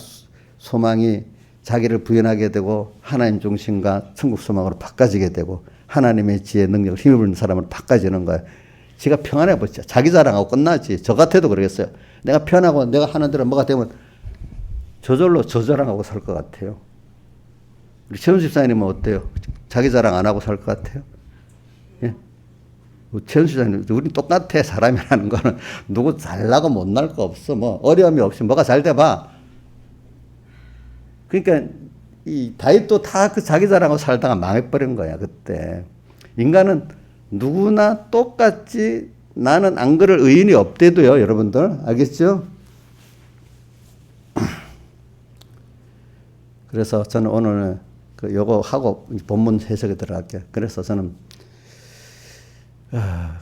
소망이 자기를 부인하게 되고 하나님 중심과 천국 소망으로 바꿔지게 되고 하나님의 지혜, 능력을 힘입는 사람으로 바꿔지는 거예요. 지가 평안해 보시죠. 자기 자랑하고 끝나지. 저 같아도 그러겠어요. 내가 편하고 내가 하는 대로 뭐가 되면 저절로 저 자랑하고 살 것 같아요. 우리 최훈 집사님은 어때요? 자기 자랑 안 하고 살 것 같아요? 예? 최훈 집사님, 우린 똑같아. 사람이라는 거는 누구 잘나고 못날 거 없어. 뭐 어려움이 없이 뭐가 잘 돼봐. 그러니까 이 다윗도 다 그 자기 자랑하고 살다가 망해버린 거야. 그때 인간은 누구나 똑같이 나는 안 그럴 의인이 없대도요. 여러분들 알겠죠? 그래서 저는 오늘 요거 하고 본문 해석에 들어갈게요. 그래서 저는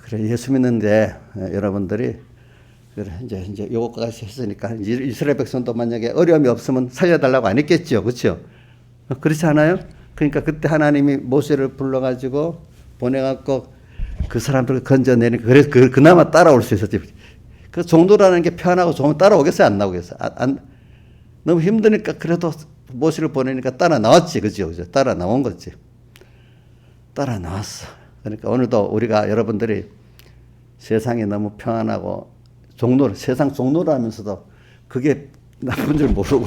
그래 예수 믿는데 여러분들이 그래 이제 요거까지 했으니까 이스라엘 백성도 만약에 어려움이 없으면 살려달라고 안 했겠죠, 그렇죠? 그렇지 않아요? 그러니까 그때 하나님이 모세를 불러가지고 보내갖고 그 사람들을 건져내니까 그래서 그나마 따라올 수 있었지. 그 종도라는 게 편하고 종 따라오겠어요, 안 나오겠어요? 너무 힘드니까 그래도 모세를 보내니까 따라 나왔지, 그죠? 따라 나온 거지. 따라 나왔어. 그러니까 오늘도 우리가 여러분들이 세상이 너무 평안하고 세상 종로를 하면서도 그게 나쁜 줄 모르고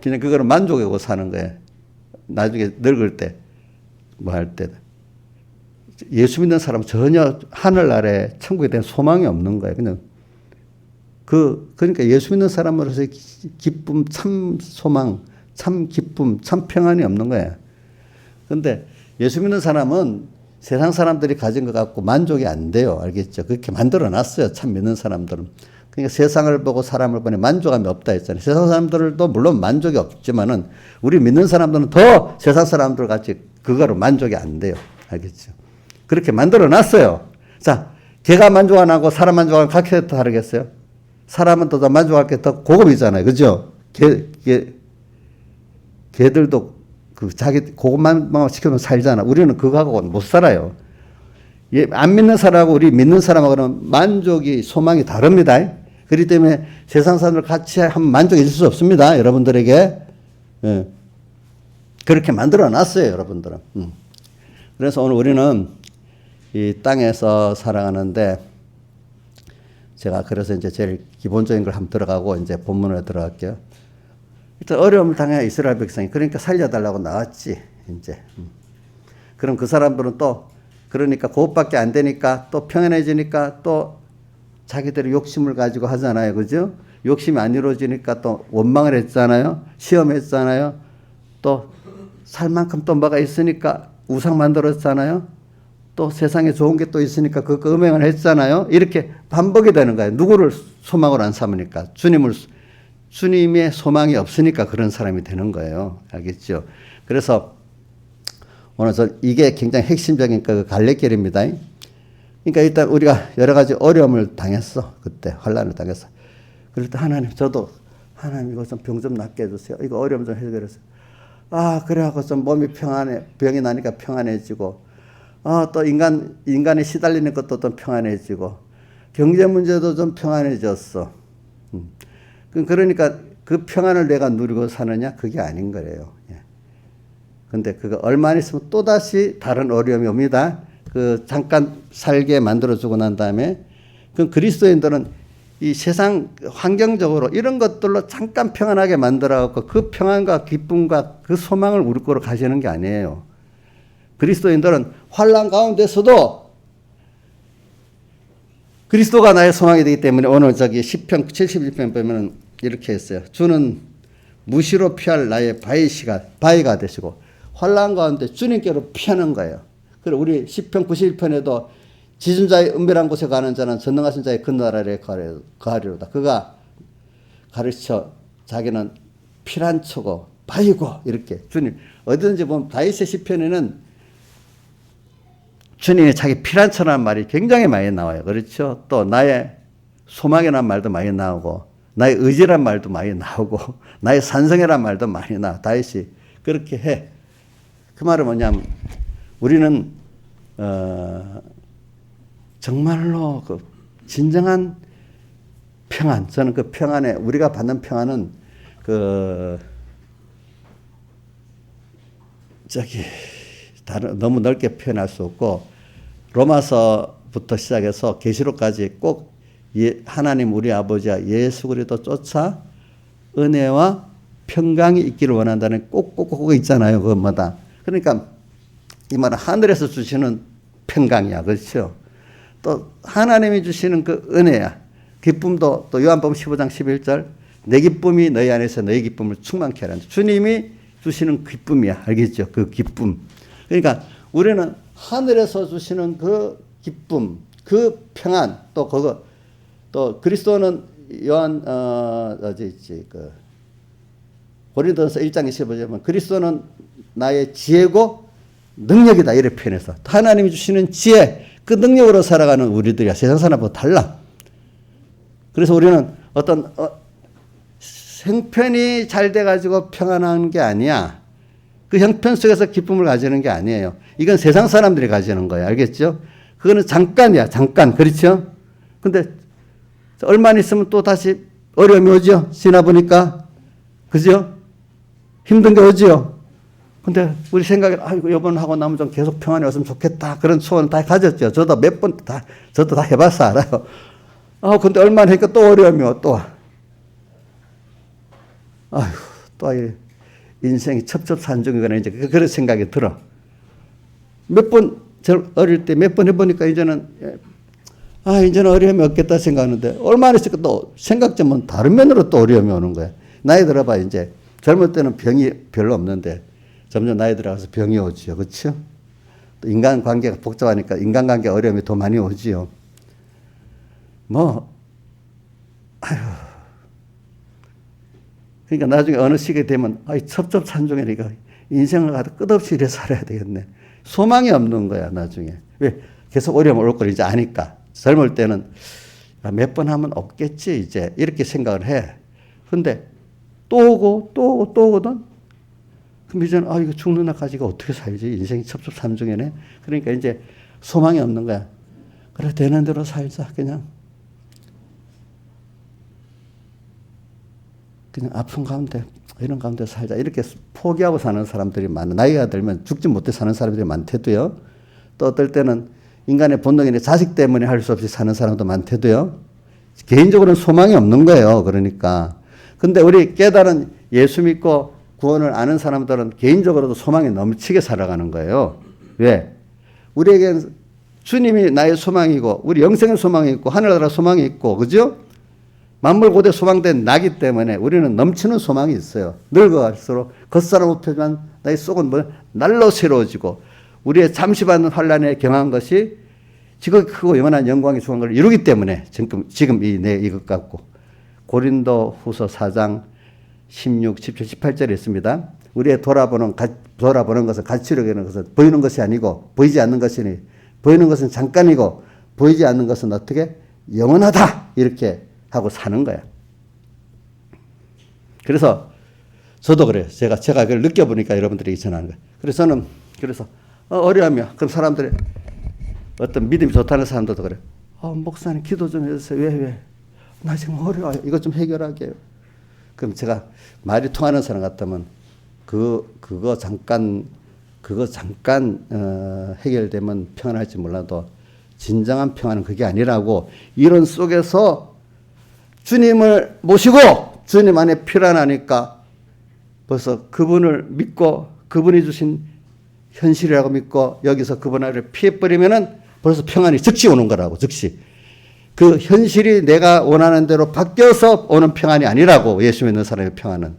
그냥 그거를 만족하고 사는 거예요. 나중에 늙을 때, 뭐 할 때. 예수 믿는 사람은 전혀 하늘 아래 천국에 대한 소망이 없는 거예요. 그냥 그러니까 예수 믿는 사람으로서 기쁨, 참 소망, 참 기쁨, 참 평안이 없는 거예요. 그런데 예수 믿는 사람은 세상 사람들이 가진 것 갖고 만족이 안 돼요. 알겠죠? 그렇게 만들어 놨어요. 참 믿는 사람들은. 그러니까 세상을 보고 사람을 보니 만족감이 없다 했잖아요. 세상 사람들도 물론 만족이 없지만은 우리 믿는 사람들은 더 세상 사람들 같이 그거로 만족이 안 돼요. 알겠죠? 그렇게 만들어 놨어요. 자, 개가 만족 안 하고 사람 만족하면 각기 다르겠어요? 사람은 더 만족할 게 더 고급이잖아요. 그죠? 개들도 자기 고급만 시켜면 살잖아. 우리는 그거하고는 못 살아요. 안 믿는 사람하고 우리 믿는 사람하고는 만족이, 소망이 다릅니다. 그렇기 때문에 세상 사람들 같이 하면 만족이 있을 수 없습니다. 여러분들에게. 예. 그렇게 만들어 놨어요. 여러분들은. 그래서 오늘 우리는 이 땅에서 살아가는데 제가 그래서 이제 제일 기본적인 걸 한번 들어가고 이제 본문으로 들어갈게요. 일단 어려움을 당해 이스라엘 백성이 그러니까 살려달라고 나왔지 이제. 그럼 그 사람들은 또 그러니까 그것밖에 안 되니까 또 평안해지니까 또 자기들의 욕심을 가지고 하잖아요, 그죠? 욕심이 안 이루어지니까 또 원망을 했잖아요, 시험했잖아요. 또 살 만큼 또 뭐가 있으니까 우상 만들었잖아요. 또 세상에 좋은 게 또 있으니까 그 음행을 했잖아요. 이렇게 반복이 되는 거예요. 누구를 소망으로 안 삼으니까 주님의 소망이 없으니까 그런 사람이 되는 거예요. 알겠죠? 그래서 오늘 이게 굉장히 핵심적인 그 갈래길입니다. 그러니까 일단 우리가 여러 가지 어려움을 당했어. 그때 환란을 당했어. 그럴 때 하나님 이거 좀 병 좀 낫게 해주세요. 이거 어려움 좀 해결해서. 그래갖고 좀 몸이 병이 나니까 평안해지고 또 인간이 시달리는 것도 좀 평안해지고, 경제 문제도 좀 평안해졌어. 그러니까 그 평안을 내가 누리고 사느냐? 그게 아닌 거예요. 예. 근데 그거 얼마 안 있으면 또다시 다른 어려움이 옵니다. 그 잠깐 살게 만들어주고 난 다음에, 그 그리스도인들은 이 세상 환경적으로 이런 것들로 잠깐 평안하게 만들어갖고 그 평안과 기쁨과 그 소망을 우리 거로 가지는 게 아니에요. 그리스도인들은 환난 가운데서도 그리스도가 나의 소망이 되기 때문에 오늘 시편 71편 보면 이렇게 했어요. 주는 무시로 피할 나의 바위가 되시고 환난 가운데 주님께로 피하는 거예요. 그리고 우리 시편 91편에도 지준 자의 은밀한 곳에 가는 자는 전능하신 자의 그 나라에 거하리로다. 그가 가르쳐 자기는 피난처고 바위고 이렇게 주님 어디든지 보면 다윗의 시편에는 주님이 자기 피난처라는 말이 굉장히 많이 나와요. 그렇죠? 또 나의 소망이라는 말도 많이 나오고 나의 의지라는 말도 많이 나오고 나의 산성이라는 말도 많이 나와. 다윗이 그렇게 해. 그 말은 뭐냐면 우리는 정말로 그 진정한 평안, 저는 그 평안에 우리가 받는 평안은 너무 넓게 표현할 수 없고 로마서부터 시작해서 계시록까지 꼭 하나님 우리 아버지와 예수 그리스도 쫓아 은혜와 평강이 있기를 원한다는 꼭꼭 있잖아요. 그것마다. 그러니까 이 말은 하늘에서 주시는 평강이야. 그렇죠? 또 하나님이 주시는 그 은혜야. 기쁨도 또 요한복음 15장 11절 내 기쁨이 너희 안에서 너희 기쁨을 충만케 하란다. 주님이 주시는 기쁨이야. 알겠죠? 그 기쁨. 그러니까 우리는 하늘에서 주시는 그 기쁨, 그 평안, 또 그리스도는 고린도전서 1장 25절에 보면 그리스도는 나의 지혜고 능력이다. 이렇게 표현해서 하나님이 주시는 지혜, 그 능력으로 살아가는 우리들이야. 세상 사람보다 달라. 그래서 우리는 어떤 형편이 잘 돼가지고 평안한 게 아니야. 그 형편 속에서 기쁨을 가지는 게 아니에요. 이건 세상 사람들이 가지는 거예요. 알겠죠? 그거는 잠깐이야. 잠깐. 그렇죠? 근데 얼마 안 있으면 또 다시 어려움이 오죠? 지나보니까. 그죠? 힘든 게 오죠? 근데 우리 생각에 이번 하고 나면 좀 계속 평안히 왔으면 좋겠다. 그런 소원 다 가졌죠. 저도 몇 번 저도 다 해봐서 알아요. 근데 얼마 안 하니까 또 어려움이 와, 또. 또 인생이 첩첩산중이거나 이제 그런 생각이 들어. 어릴 때 몇 번 해보니까 이제는 어려움이 없겠다 생각하는데 얼마 안 있으니까 또 생각점은 다른 면으로 또 어려움이 오는 거야. 나이 들어봐 이제 젊을 때는 병이 별로 없는데 점점 나이 들어가서 병이 오지요. 그렇죠? 또 인간관계가 복잡하니까 인간관계 어려움이 더 많이 오지요. 그러니까 나중에 어느 시기에 되면 첩첩산중이니까 인생을 가도 끝없이 이래 살아야 되겠네. 소망이 없는 거야 나중에. 왜? 계속 어려움 올 걸 이제 아니까. 젊을 때는 몇 번 하면 없겠지 이제 이렇게 생각을 해. 근데 또 오고 또 오고 또 오거든. 그럼 이제는 이거 죽는 날까지가 어떻게 살지? 인생이 첩첩산중이네. 그러니까 이제 소망이 없는 거야. 그래 되는 대로 살자 그냥 아픈 가운데 이런 가운데 살자 이렇게 포기하고 사는 사람들이 많아. 나이가 들면 죽지 못해 사는 사람들이 많대도요. 또 어떨 때는 인간의 본능이나 자식 때문에 할 수 없이 사는 사람도 많대도요. 개인적으로는 소망이 없는 거예요. 그러니까. 근데 우리 깨달은 예수 믿고 구원을 아는 사람들은 개인적으로도 소망이 넘치게 살아가는 거예요. 왜? 우리에겐 주님이 나의 소망이고 우리 영생의 소망이 있고 하늘나라 소망이 있고 그죠? 만물고대 소망된 나기 때문에 우리는 넘치는 소망이 있어요. 늙어갈수록 겉사람 웃표지만 나의 속은 날로 새로워지고 우리의 잠시받는 환란에 경한 것이 지극히 크고 영원한 영광의 주관을 이루기 때문에 지금 이것 갖고 고린도 후서 4장 16, 17, 18절에 있습니다. 우리의 돌아보는 것은 가치로 여기는 것은 보이는 것이 아니고 보이지 않는 것이니 보이는 것은 잠깐이고 보이지 않는 것은 어떻게 영원하다 이렇게 하고 사는 거야. 그래서 저도 그래요. 제가 그걸 느껴보니까 여러분들에게 전하는 거예요. 그래서 저는 어려우면 그럼 사람들이 어떤 믿음이 좋다는 사람들도 그래. 목사님 기도 좀 해주세요. 왜? 나 지금 어려워요. 이거 좀 해결하게 해요. 그럼 제가 말이 통하는 사람 같다면 그거 잠깐 해결되면 평안할지 몰라도 진정한 평안은 그게 아니라고, 이런 속에서 주님을 모시고 주님 안에 피란하니까 벌써 그분을 믿고 그분이 주신 현실이라고 믿고 여기서 그분을 피해버리면은 벌써 평안이 즉시 오는 거라고. 즉시 그 현실이 내가 원하는 대로 바뀌어서 오는 평안이 아니라고. 예수 믿는 사람의 평안은.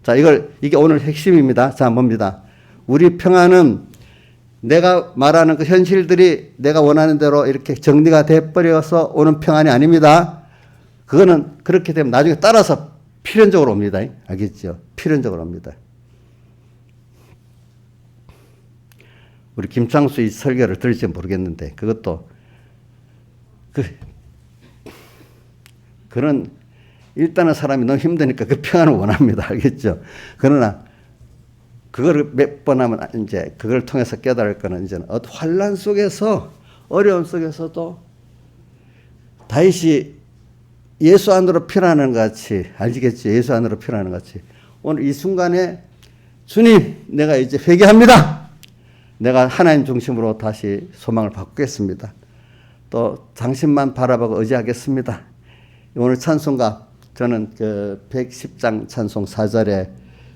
자, 이게 오늘 핵심입니다. 자, 뭡니다. 우리 평안은 내가 말하는 그 현실들이 내가 원하는 대로 이렇게 정리가 돼버려서 오는 평안이 아닙니다. 그거는 그렇게 되면 나중에 따라서 필연적으로 옵니다. 알겠죠? 필연적으로 옵니다. 우리 김창수 이 설교를 들을지 모르겠는데 그것도 그런 일단은 사람이 너무 힘드니까 그 평안을 원합니다. 알겠죠? 그러나 그거를 몇 번 하면 이제 그걸 통해서 깨달을 거는 이제는 환란 속에서 어려움 속에서도 다윗이 예수 안으로 피라는 것 같이, 알겠지? 예수 안으로 피라는 것 같이 오늘 이 순간에 주님, 내가 이제 회개합니다. 내가 하나님 중심으로 다시 소망을 바꾸겠습니다. 또 당신만 바라보고 의지하겠습니다. 오늘 찬송가 저는 그 110장 찬송 4절에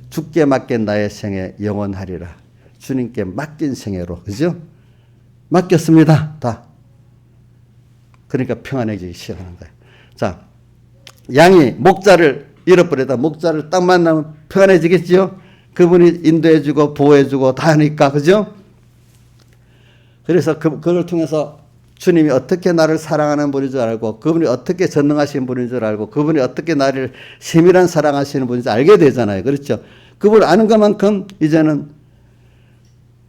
죽게 맡긴 나의 생애 영원하리라. 주님께 맡긴 생애로, 그죠? 맡겼습니다. 다. 그러니까 평안해지기 시작하는 거예요. 자, 양이 목자를 잃어버리다 목자를 딱 만나면 평안해지겠지요? 그분이 인도해주고 보호해주고 다 하니까, 그죠? 그래서 그걸 통해서 주님이 어떻게 나를 사랑하는 분인 줄 알고, 그분이 어떻게 전능하신 분인 줄 알고, 그분이 어떻게 나를 세밀한 사랑하시는 분인지 알게 되잖아요. 그렇죠? 그걸 아는 것만큼 이제는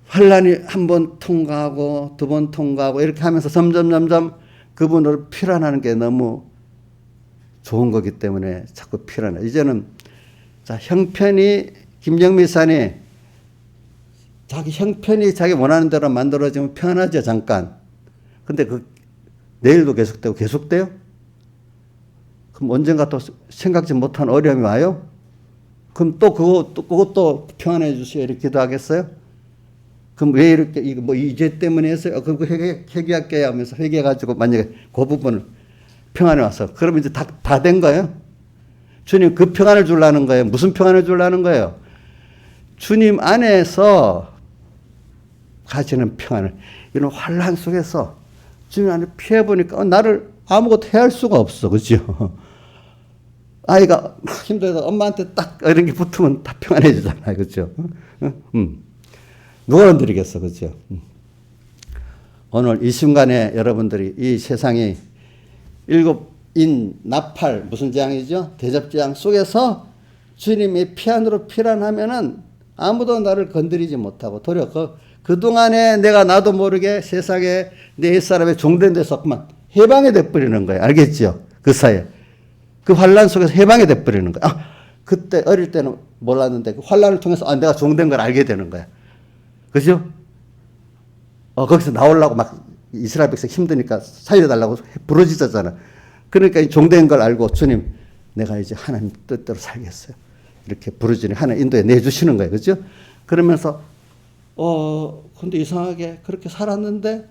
환란이 한 번 통과하고 두 번 통과하고 이렇게 하면서 점점 그분으로 필환하는 게 너무 좋은 거기 때문에 자꾸 필환해. 이제는 자, 형편이 김영미 산이 자기 형편이 자기 원하는 대로 만들어지면 편하죠, 잠깐. 근데 내일도 계속돼요? 그럼 언젠가 또 생각지 못한 어려움이 와요? 그럼 또 그것도 평안해 주시오. 이렇게 기도하겠어요? 그럼 왜 이렇게, 이 죄 때문에 했어요? 그럼 회개할게요 하면서 회개해가지고 만약에 그 부분을 평안해 와서, 그러면 이제 다 된 거예요? 주님 그 평안을 주려는 거예요? 무슨 평안을 주려는 거예요? 주님 안에서 가지는 평안을, 이런 환란 속에서 주님 안에 피해보니까 나를 아무것도 해야 할 수가 없어. 그죠? 아이가 막 힘들어서 엄마한테 딱 이런 게 붙으면 다 평안해지잖아요. 그죠? 누가 건드리겠어. 그죠? 오늘 이 순간에 여러분들이 이 세상이 일곱인 나팔, 무슨 재앙이죠? 대접재앙 속에서 주님이 피 안으로 피란하면은 아무도 나를 건드리지 못하고, 도리어 그동안에 내가 나도 모르게 세상에 내 옛사람의 종된 데서 그만 해방이 돼버리는 거예요. 알겠죠? 그 사이에. 그 환란 속에서 해방이 돼버리는 거예요. 그때 어릴 때는 몰랐는데 그 환란을 통해서 내가 종된 걸 알게 되는 거야. 그죠? 거기서 나오려고 막 이스라엘 백성 힘드니까 살려달라고 부르짖었잖아. 그러니까 이 종된 걸 알고 주님, 내가 이제 하나님 뜻대로 살겠어요. 이렇게 부르짖으니 하나님 인도에 내주시는 거예요. 그죠? 그러면서 근데 이상하게 그렇게 살았는데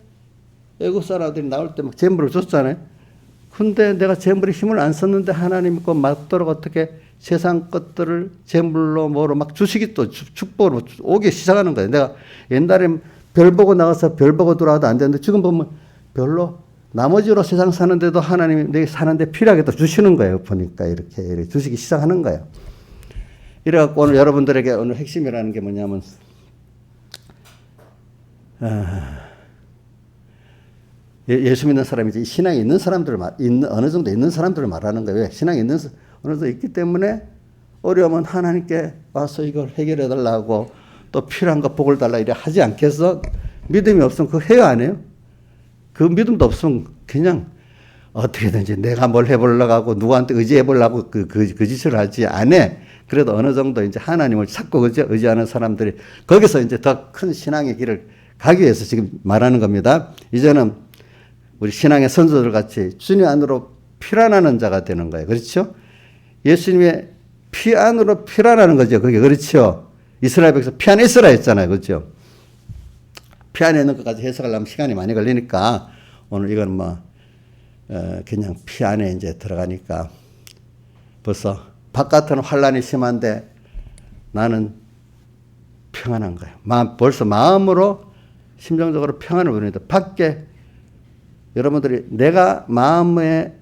애국 사람들이 나올 때 막 재물을 줬잖아요. 근데 내가 재물에 힘을 안 썼는데 하나님 거 맞도록 어떻게 세상 것들을 재물로 뭐로 막 주식이 또 축복으로 오기 시작하는 거예요. 내가 옛날에 별 보고 나가서 별 보고 들어와도 안 되는데 지금 보면 별로 나머지로 세상 사는데도 하나님이 내게 사는데 필요하게 또 주시는 거예요. 보니까 이렇게 주시기 시작하는 거예요. 이래갖고 오늘 여러분들에게 오늘 핵심이라는 게 뭐냐면 예수 믿는 사람이 이제 신앙이 있는 사람들을 어느 정도 있는 사람들을 말하는 거예요. 왜? 신앙이 있는 어느 정도 있기 때문에 어려우면 하나님께 와서 이걸 해결해 달라고 또 필요한 거 복을 달라 이래 하지 않겠어? 믿음이 없으면 그거 해요, 안 해요? 그 믿음도 없으면 그냥 어떻게든지 내가 뭘 해보려고 하고 누구한테 의지해보려고 그 짓을 하지 안 해. 그래도 어느 정도 이제 하나님을 찾고 그죠? 의지하는 사람들이 거기서 이제 더 큰 신앙의 길을 가기 위해서 지금 말하는 겁니다. 이제는 우리 신앙의 선조들 같이 주님 안으로 피란하는 자가 되는 거예요. 그렇죠? 예수님의 피 안으로 피란하는 거죠. 그게 그렇죠? 이스라엘 백성 피 안에 있으라 했잖아요. 그렇죠? 피 안에 있는 것까지 해석하려면 시간이 많이 걸리니까 오늘 이건 그냥 피 안에 이제 들어가니까 벌써 바깥은 환란이 심한데 나는 평안한 거예요. 벌써 마음으로 심정적으로 평안을 누리는데 밖에 여러분들이 내가 마음의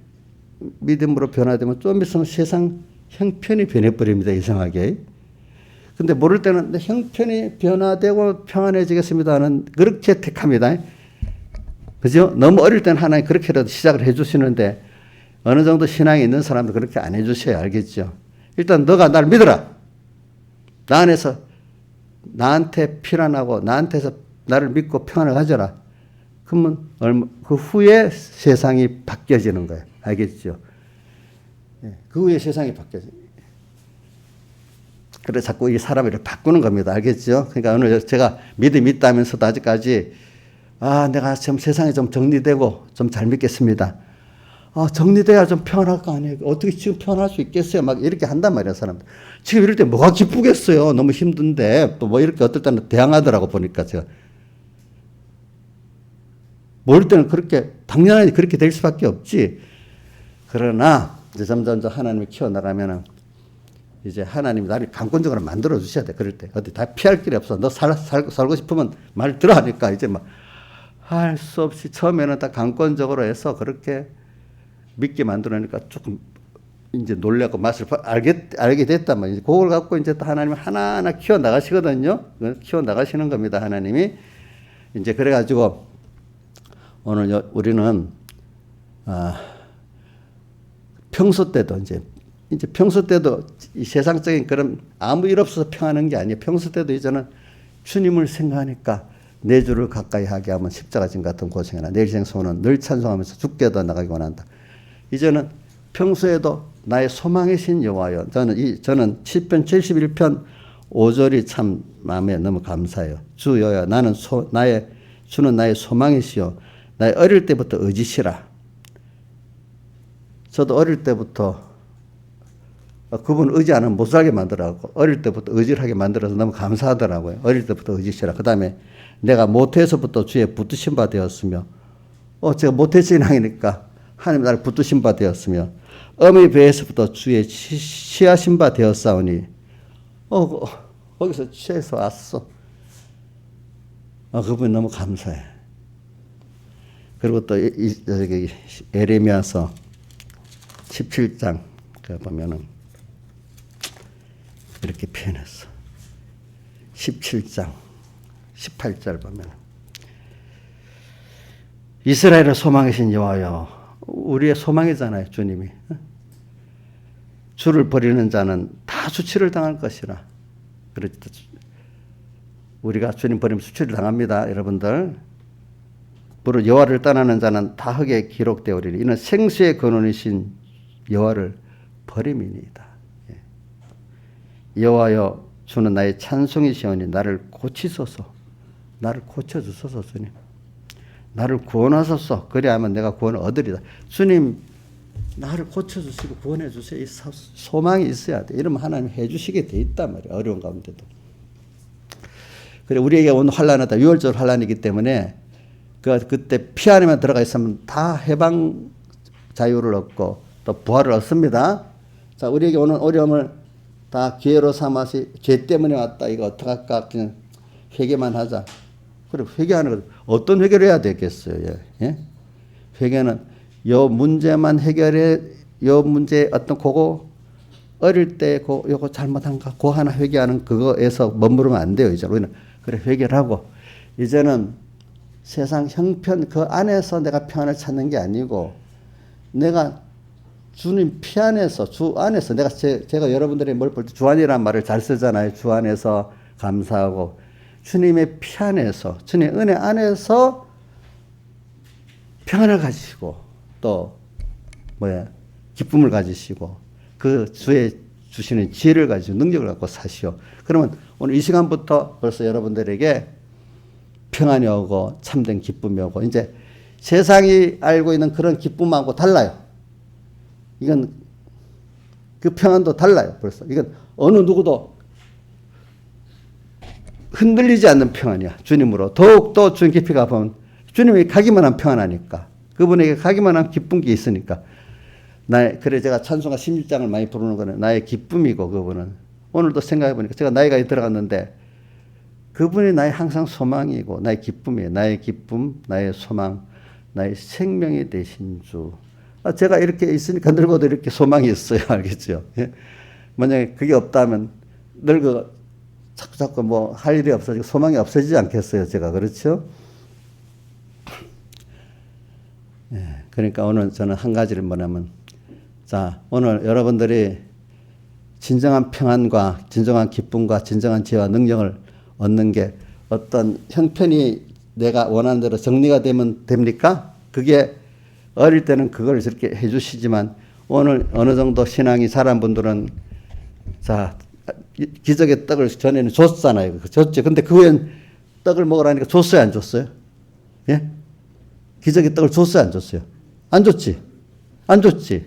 믿음으로 변화되면 좀 있으면 세상 형편이 변해버립니다. 이상하게. 근데 모를 때는 형편이 변화되고 평안해지겠습니다 하는 그렇게 택합니다. 그죠? 너무 어릴 때는 하나님 그렇게라도 시작을 해주시는데 어느 정도 신앙이 있는 사람도 그렇게 안 해주셔야 알겠죠. 일단 너가 날 믿어라. 나 안에서 나한테 피란하고 나한테서 나를 믿고 평안을 가져라. 그러면 그 후에 세상이 바뀌어지는 거예요. 알겠죠? 그 후에 세상이 바뀌어져요. 그래서 자꾸 이 사람을 바꾸는 겁니다. 알겠죠? 그러니까 오늘 제가 믿음이 있다면서도 아직까지 내가 좀 세상에 좀 정리되고 좀 잘 믿겠습니다. 정리돼야 좀 평안할 거 아니에요. 어떻게 지금 평안할 수 있겠어요? 막 이렇게 한단 말이에요, 사람들. 지금 이럴 때 뭐가 기쁘겠어요? 너무 힘든데 또 뭐 이렇게 어떨 때는 대항하더라고 보니까 제가. 모를 때는 그렇게 당연하게 그렇게 될 수밖에 없지. 그러나 이제 점점 하나님을 키워나가면은 이제 하나님이 나를 강권적으로 만들어 주셔야 돼. 그럴 때 어디 다 피할 길이 없어. 너 살고 싶으면 말 들어 하니까 이제 막 할 수 없이 처음에는 다 강권적으로 해서 그렇게 믿게 만들어니까 조금 이제 놀라고 맛을 알게 됐단 말이에요. 그걸 갖고 이제 또 하나님이 하나하나 키워 나가시거든요. 키워 나가시는 겁니다. 하나님이 이제 그래가지고 오늘 우리는 평소 때도 이제 평소 때도 이 세상적인 그런 아무 일 없어서 평하는 게 아니에요. 평소 때도 이제는 주님을 생각하니까 내 주를 가까이 하게 하면 십자가 진 같은 고생이나 내 일생 소원은 늘 찬송하면서 죽게도 나가기 원한다. 이제는 평소에도 나의 소망이신 여호와여. 저는 시편 71편 5절이 참 마음에 너무 감사해요. 주 여호와 주는 나의 소망이시요 나의 어릴 때부터 의지시라. 저도 어릴 때부터 그분 의지 않으면 못 살게 만들어갖고 어릴 때부터 의지를 하게 만들어서 너무 감사하더라고요. 어릴 때부터 의지시라. 그 다음에 내가 모태에서부터 주의 붙드신 바 되었으며 제가 모태 신앙이니까 하나님 나를 붙드신 바 되었으며 어머니 배에서부터 주의 취하신 바 되었사오니 거기서 취해서 왔어. 그분이 너무 감사해. 그리고 또 에레미야서 17장 보면은 이렇게 표현했어. 17장 18절 보면 이스라엘의 소망이신 여호와여. 우리의 소망이잖아요. 주님이. 주를 버리는 자는 다 수치를 당할 것이라. 그렇죠. 우리가 주님 버리면 수치를 당합니다. 여러분들. 무릇 여호와를 떠나는 자는 다 흙에 기록되오리니 이는 생수의 근원이신 여호와를 버림이니이다. 여호와여 주는 나의 찬송이시오니 나를 고치소서. 나를 고쳐주소서 주님. 나를 구원하소서. 그래야만 내가 구원을 얻으리다. 주님 나를 고쳐주시고 구원해 주세요. 이 소망이 있어야 돼. 이러면 하나님 해주시게 돼 있단 말이야. 어려운 가운데도. 그래 우리에게 온 환란은 유월절 환란이기 때문에 그때 피 안에만 들어가 있으면 다 해방 자유를 얻고 또 부활을 얻습니다. 자, 우리에게 오는 어려움을 다 기회로 삼아서 죄 때문에 왔다. 이거 어떡할까? 그냥 회개만 하자. 그래 회개하는 거 어떤 회개를 해야 되겠어요? 예? 회개는 요 문제만 해결해. 요 문제 어떤 그거 어릴 때 요거 잘못한가? 그거 하나 회개하는 그거에서 머무르면 안 돼요. 이제 우리는 그래 회개를 하고 이제는 세상 형편 그 안에서 내가 평안을 찾는 게 아니고 내가 주님 피 안에서 주 안에서 제가 여러분들이 뭘 볼 때 주 안이라는 말을 잘 쓰잖아요. 주 안에서 감사하고 주님의 피 안에서 주님의 은혜 안에서 평안을 가지시고 또 기쁨을 가지시고 그 주의 주시는 지혜를 가지고 능력을 갖고 사시오. 그러면 오늘 이 시간부터 벌써 여러분들에게 평안이 오고 참된 기쁨이 오고 이제 세상이 알고 있는 그런 기쁨하고 달라요. 이건 그 평안도 달라요. 벌써 이건 어느 누구도 흔들리지 않는 평안이야. 주님으로 더욱더 주님 깊이 가보면 주님이 가기만 하면 평안하니까 그분에게 가기만 하면 기쁜 게 있으니까 그래 제가 찬송가 16장을 많이 부르는 거는 나의 기쁨이고 그분은 오늘도 생각해 보니까 제가 나이가 들어갔는데 그분이 나의 항상 소망이고 나의 기쁨이에요. 나의 기쁨, 나의 소망, 나의 생명이 되신 주. 제가 이렇게 있으니까 늙어도 이렇게 소망이 있어요. 알겠죠? 예? 만약에 그게 없다면 늙어 자꾸 뭐 할 일이 없어지고 소망이 없어지지 않겠어요. 제가 그렇죠? 예, 그러니까 오늘 저는 한 가지를 뭐냐면 자 오늘 여러분들이 진정한 평안과 진정한 기쁨과 진정한 지혜와 능력을 얻는 게 어떤 형편이 내가 원하는 대로 정리가 되면 됩니까? 그게 어릴 때는 그걸 저렇게 해주시지만 오늘 어느 정도 신앙이 자란 분들은 자 기적의 떡을 전에는 줬잖아요. 줬죠. 근데 그 후엔 떡을 먹으라니까 줬어요, 안 줬어요? 예? 기적의 떡을 줬어요, 안 줬어요? 안 줬지? 안 줬지?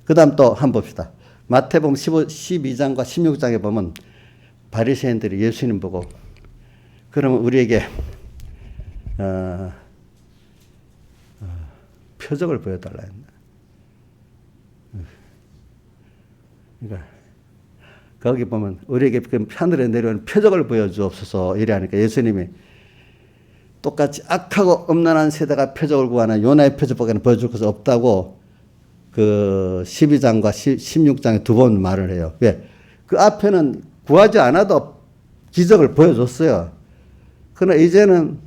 그 다음 또 한번 봅시다. 마태복음 12장과 16장에 보면 바리새인들이 예수님 보고 그러면 우리에게 표적을 보여달라 했나. 그러니까 거기 보면 우리에게 하늘에 내려오는 표적을 보여주옵소서 이래 하니까 예수님이 똑같이 악하고 음란한 세대가 표적을 구하는 요나의 표적밖에 보여줄 것이 없다고 그 12장과 16장에 두 번 말을 해요. 왜? 그 앞에는 구하지 않아도 기적을 보여줬어요. 그러나 이제는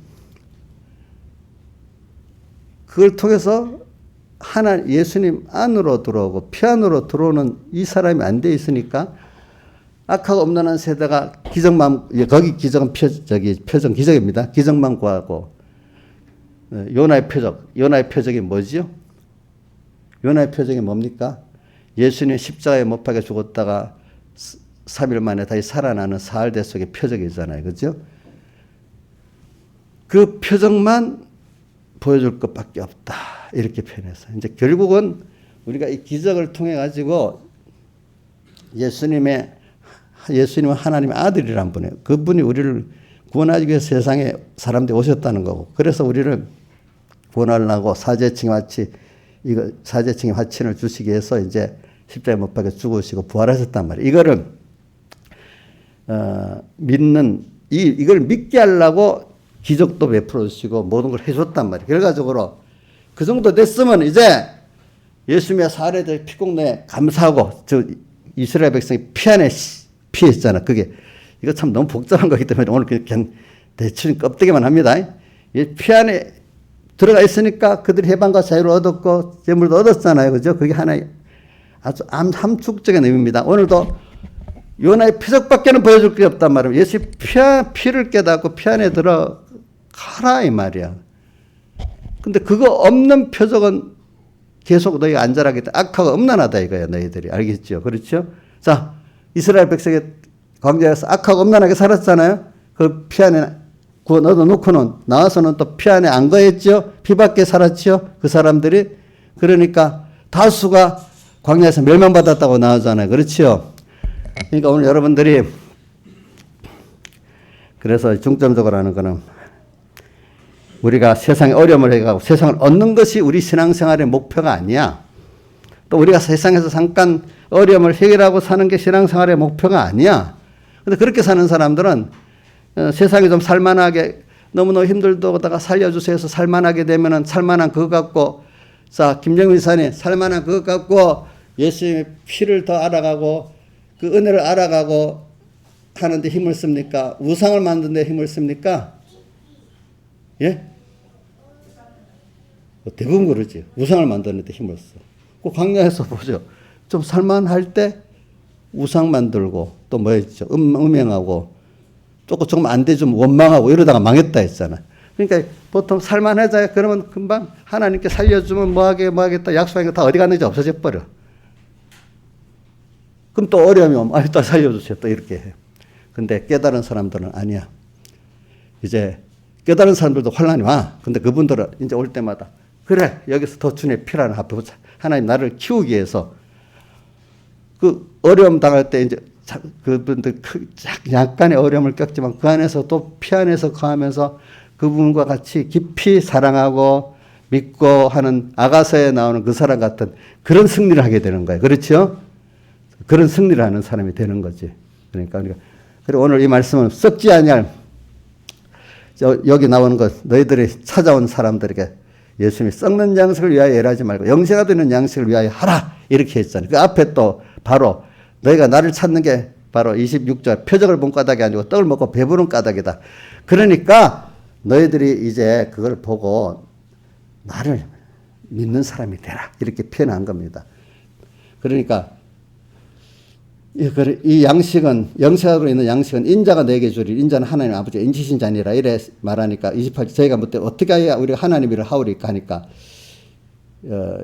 그걸 통해서 예수님 안으로 들어오고 피 안으로 들어오는 이 사람이 안 돼 있으니까 악하고 음란한 세대가 기적만 거기 기적은 표정 기적입니다. 기적만 구하고 요나의 표적이 뭐지요? 요나의 표적이 뭡니까? 예수님 십자가에 못 박혀 죽었다가 3일 만에 다시 살아나는 사흘대 속의 표적이잖아요. 그죠? 그 표적만 보여줄 것밖에 없다. 이렇게 표현해서. 이제 결국은 우리가 이 기적을 통해 가지고 예수님은 하나님의 아들이란 분이에요. 그분이 우리를 구원하기 위해서 세상에 사람들이 오셨다는 거고. 그래서 우리를 구원하려고 사제층의 화친을 주시기 위해서 이제 십자가에 못 박혀 죽으시고 부활하셨단 말이에요. 이거를 이걸 믿게 하려고 기적도 베풀어 주시고 모든 걸 해줬단 말이에요. 결과적으로 그 정도 됐으면 이제 예수님의 사례들 피공로에 감사하고 저 이스라엘 백성이 피안에 피했잖아. 이거 참 너무 복잡한 거기 때문에 오늘 그냥 대충 껍데기만 합니다. 피안에 들어가 있으니까 그들이 해방과 자유를 얻었고 재물도 얻었잖아요. 그죠? 그게 하나의 아주 함축적인 의미입니다. 오늘도 요나의 표적밖에는 보여줄 게 없단 말이에요. 예수 피를 깨닫고 피 안에 들어가라 이 말이야. 근데 그거 없는 표적은 계속 너희가 안전하게 악하고 음란하다 이거야 너희들이. 알겠죠? 그렇죠? 자 이스라엘 백성이 광야에서 악하고 음란하게 살았잖아요. 그 피 안에 구워 넣어놓고는 나와서는 또 피 안에 안 거했죠. 피 밖에 살았죠. 그 사람들이. 그러니까 다수가 광야에서 멸망받았다고 나오잖아요. 그렇죠? 그러니까 오늘 여러분들이 그래서 중점적으로 하는 거는 우리가 세상에 어려움을 해가고 세상을 얻는 것이 우리 신앙생활의 목표가 아니야. 또 우리가 세상에서 잠깐 어려움을 해결하고 사는 게 신앙생활의 목표가 아니야. 근데 그렇게 사는 사람들은 세상이 좀 살만하게 너무너무 힘들다가 살려주세요 해서 살만하게 되면은 살만한 그것 갖고 자 김정민 사님 살만한 그것 갖고 예수님의 피를 더 알아가고 그 은혜를 알아가고 하는데 힘을 씁니까? 우상을 만드는 데 힘을 씁니까? 예? 대부분 그러지. 우상을 만드는 데 힘을 써. 그 광야에서 보죠. 좀 살만할 때 우상 만들고 또 뭐 했죠? 음행하고 조금 안 돼 좀 원망하고 이러다가 망했다 했잖아. 그러니까 보통 살만하자 그러면 금방 하나님께 살려주면 뭐하겠다 약속한 거 다 어디 갔는지 없어져 버려. 그럼 또 어려움이 오면 또 살려주세요 또 이렇게 해. 근데 깨달은 사람들은 아니야. 이제 깨달은 사람들도 환란이 와. 근데 그분들은 이제 올 때마다 그래 여기서 더 주님의 피라는 앞에 보자. 하나님 나를 키우기 위해서 그 어려움 당할 때 이제 그분들 약간의 어려움을 겪지만 그 안에서 또 피 안에서 거하면서 그분과 같이 깊이 사랑하고 믿고 하는 아가서에 나오는 그 사람 같은 그런 승리를 하게 되는 거예요. 그렇죠? 그런 승리를 하는 사람이 되는 거지. 그러니까 그리고 오늘 이 말씀은 썩지 아니할 여기 나오는 것 너희들이 찾아온 사람들에게 예수님이 썩는 양식을 위하여 일하지 말고 영생가 되는 양식을 위하여 하라 이렇게 했잖아요. 그 앞에 또 바로 너희가 나를 찾는 게 바로 26절 표적을 본 까닭이 아니고 떡을 먹고 배부른 까닭이다. 그러니까 너희들이 이제 그걸 보고 나를 믿는 사람이 되라 이렇게 표현한 겁니다. 그러니까 이 양식은 영생으로 있는 양식은 인자가 내게 주리 인자는 하나님 아버지가 인치신 자니라 이래 말하니까 28절 저희가 묻되 어떻게 해야 우리가 하나님 일을 하오리까 하니까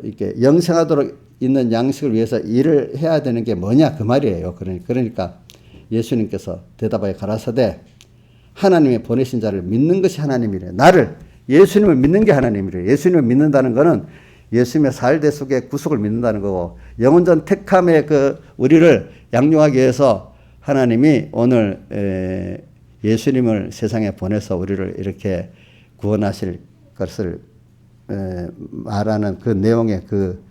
이렇게 영생하도록 있는 양식을 위해서 일을 해야 되는 게 뭐냐 그 말이에요. 그러니까 예수님께서 대답하여 가라사대 하나님이 보내신 자를 믿는 것이 하나님이래. 나를 예수님을 믿는 게 하나님이래. 예수님을 믿는다는 것은 예수님의 살대속의 구속을 믿는다는 거고 영원전 택함의 그 우리를 양육하기 위해서 하나님이 오늘 예수님을 세상에 보내서 우리를 이렇게 구원하실 것을 말하는 그 내용의 그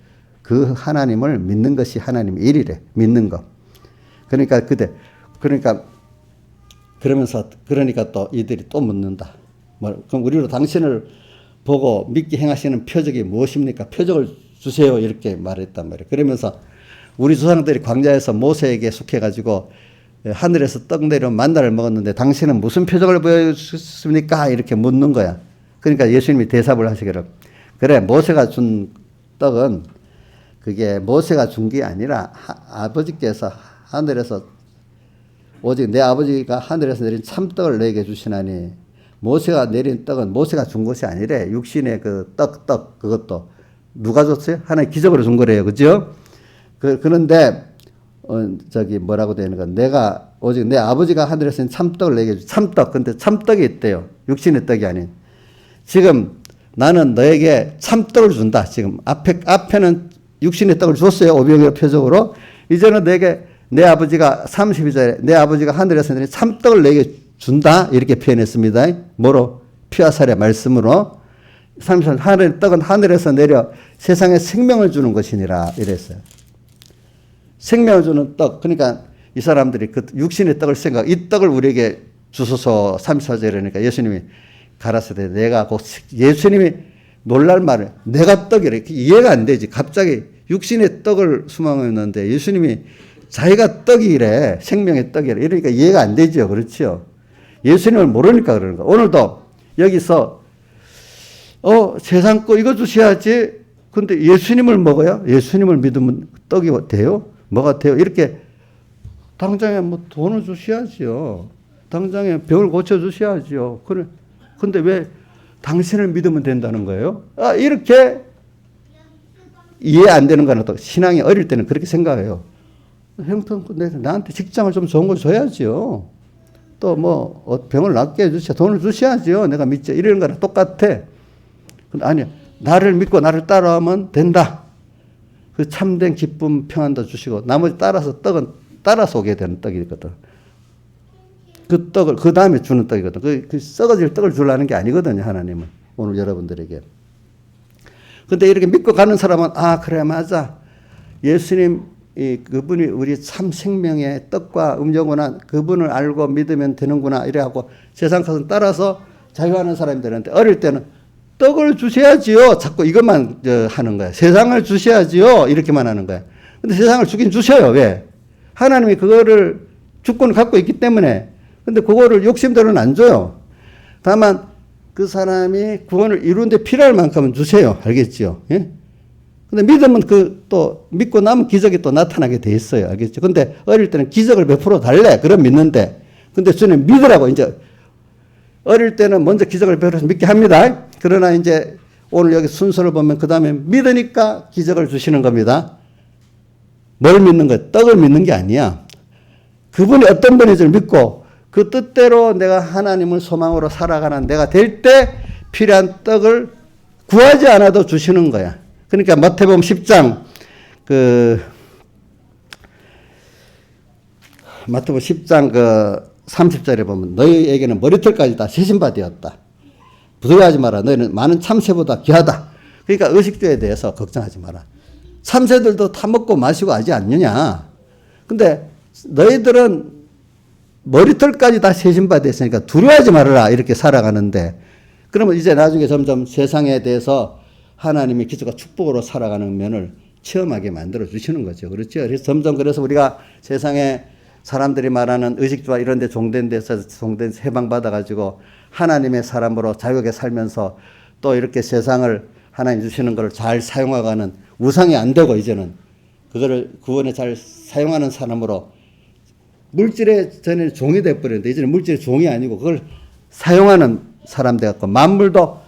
하나님을 믿는 것이 하나님의 일이래. 믿는 거. 그러니까 그러니까 또 이들이 또 묻는다. 그럼 우리로 당신을 보고 믿게 행하시는 표적이 무엇입니까? 표적을 주세요. 이렇게 말했단 말이에요. 그러면서 우리 조상들이 광야에서 모세에게 속해가지고 하늘에서 떡 내려 만나를 먹었는데 당신은 무슨 표적을 보여주셨습니까? 이렇게 묻는 거야. 그러니까 예수님이 대답을 하시기를 그래 모세가 준 떡은 그게 모세가 준 게 아니라 아버지께서 하늘에서 오직 내 아버지가 하늘에서 내린 참떡을 내게 주시나니 모세가 내린 떡은 모세가 준 것이 아니래. 육신의 그 떡 그것도 누가 줬어요? 하나의 기적으로 준 거래요. 그죠? 그런데 뭐라고 되는 건 내가 오직 내 아버지가 하늘에서 참떡을 내게 주 참떡. 근데 참떡이 있대요. 육신의 떡이 아닌. 지금 나는 너에게 참떡을 준다. 지금 앞에는 육신의 떡을 줬어요. 오병이어 표적으로. 이제는 내게 내 아버지가 32절에 내 아버지가 하늘에서 내린 참떡을 내게 준다. 이렇게 표현했습니다. 뭐로? 피와 살의 말씀으로. 33절 하늘의 떡은 하늘에서 내려 세상에 생명을 주는 것이니라. 이랬어요. 생명을 주는 떡. 그러니까 이 사람들이 그 육신의 떡을 이 떡을 우리에게 주소서 34절에 그러니까 예수님이 가라사대 내가 곧 예수님이 놀랄 말을 내가 떡이래. 이해가 안 되지. 갑자기 육신의 떡을 수망했는데 예수님이 자기가 떡이래. 생명의 떡이래. 이러니까 이해가 안 되죠. 그렇죠. 예수님을 모르니까 그러는 거야. 오늘도 여기서 세상 거 이거 주셔야지. 근데 예수님을 먹어요? 예수님을 믿으면 떡이 돼요? 뭐가 돼요? 이렇게 당장에 뭐 돈을 주셔야죠. 당장에 병을 고쳐주셔야죠. 근데 왜 당신을 믿으면 된다는 거예요? 이렇게 이해 안 되는 거는 또 신앙이 어릴 때는 그렇게 생각해요. 형편 나한테 직장을 좀 좋은 걸 줘야지요. 또 뭐 병을 낫게 해주셔 돈을 주셔야지요. 내가 믿죠. 이런 거랑 똑같아. 근데 아니야. 나를 믿고 나를 따라하면 된다. 그 참된 기쁨 평안도 주시고 나머지 따라서 떡은 따라서 오게 되는 떡이거든. 그 떡을 그 다음에 주는 떡이거든. 그 썩어질 떡을 주려는 게 아니거든요. 하나님은 오늘 여러분들에게. 근데 이렇게 믿고 가는 사람은 그래 맞아. 예수님 그분이 우리 참 생명의 떡과 음료구나. 그분을 알고 믿으면 되는구나. 이래갖고 세상 가서 따라서 자유하는 사람이 되는데 어릴 때는 떡을 주셔야지요. 자꾸 이것만 하는 거야. 세상을 주셔야지요. 이렇게만 하는 거야. 근데 세상을 주긴 주셔요. 왜? 하나님이 그거를 주권을 갖고 있기 때문에. 근데 그거를 욕심대로는 안 줘요. 다만 그 사람이 구원을 이루는데 필요할 만큼은 주세요. 알겠지요? 예? 근데 믿으면 또 믿고 나면 기적이 또 나타나게 돼 있어요. 알겠죠? 근데 어릴 때는 기적을 100% 달래. 그럼 믿는데. 근데 주님 믿으라고 이제 어릴 때는 먼저 기적을 100% 믿게 합니다. 그러나 이제 오늘 여기 순서를 보면 그 다음에 믿으니까 기적을 주시는 겁니다. 뭘 믿는 거예요? 떡을 믿는 게 아니야. 그분이 어떤 분인지를 믿고 그 뜻대로 내가 하나님을 소망으로 살아가는 내가 될 때 필요한 떡을 구하지 않아도 주시는 거야. 그러니까 마태복음 10장 마태복음 10장 30절에 보면 너희에게는 머리털까지 다 세신 바 되었다. 두려워하지 마라. 너희는 많은 참새보다 귀하다. 그러니까 의식주에 대해서 걱정하지 마라. 참새들도 타먹고 마시고 하지 않느냐. 근데 너희들은 머리털까지 다 세신 바 됐으니까 두려워하지 말아라. 이렇게 살아가는데 그러면 이제 나중에 점점 세상에 대해서 하나님의 기초가 축복으로 살아가는 면을 체험하게 만들어 주시는 거죠. 그렇죠? 그래서 점점 그래서 우리가 세상에 사람들이 말하는 의식주와 이런 데 종된 데서 종된 해방받아가지고 하나님의 사람으로 자유하게 살면서 또 이렇게 세상을 하나님 주시는 걸 잘 사용하가는 우상이 안 되고 이제는 그거를 구원에 잘 사용하는 사람으로 물질에 전에 종이 돼버렸는데 이제는 물질의 종이 아니고 그걸 사용하는 사람 돼갖고 만물도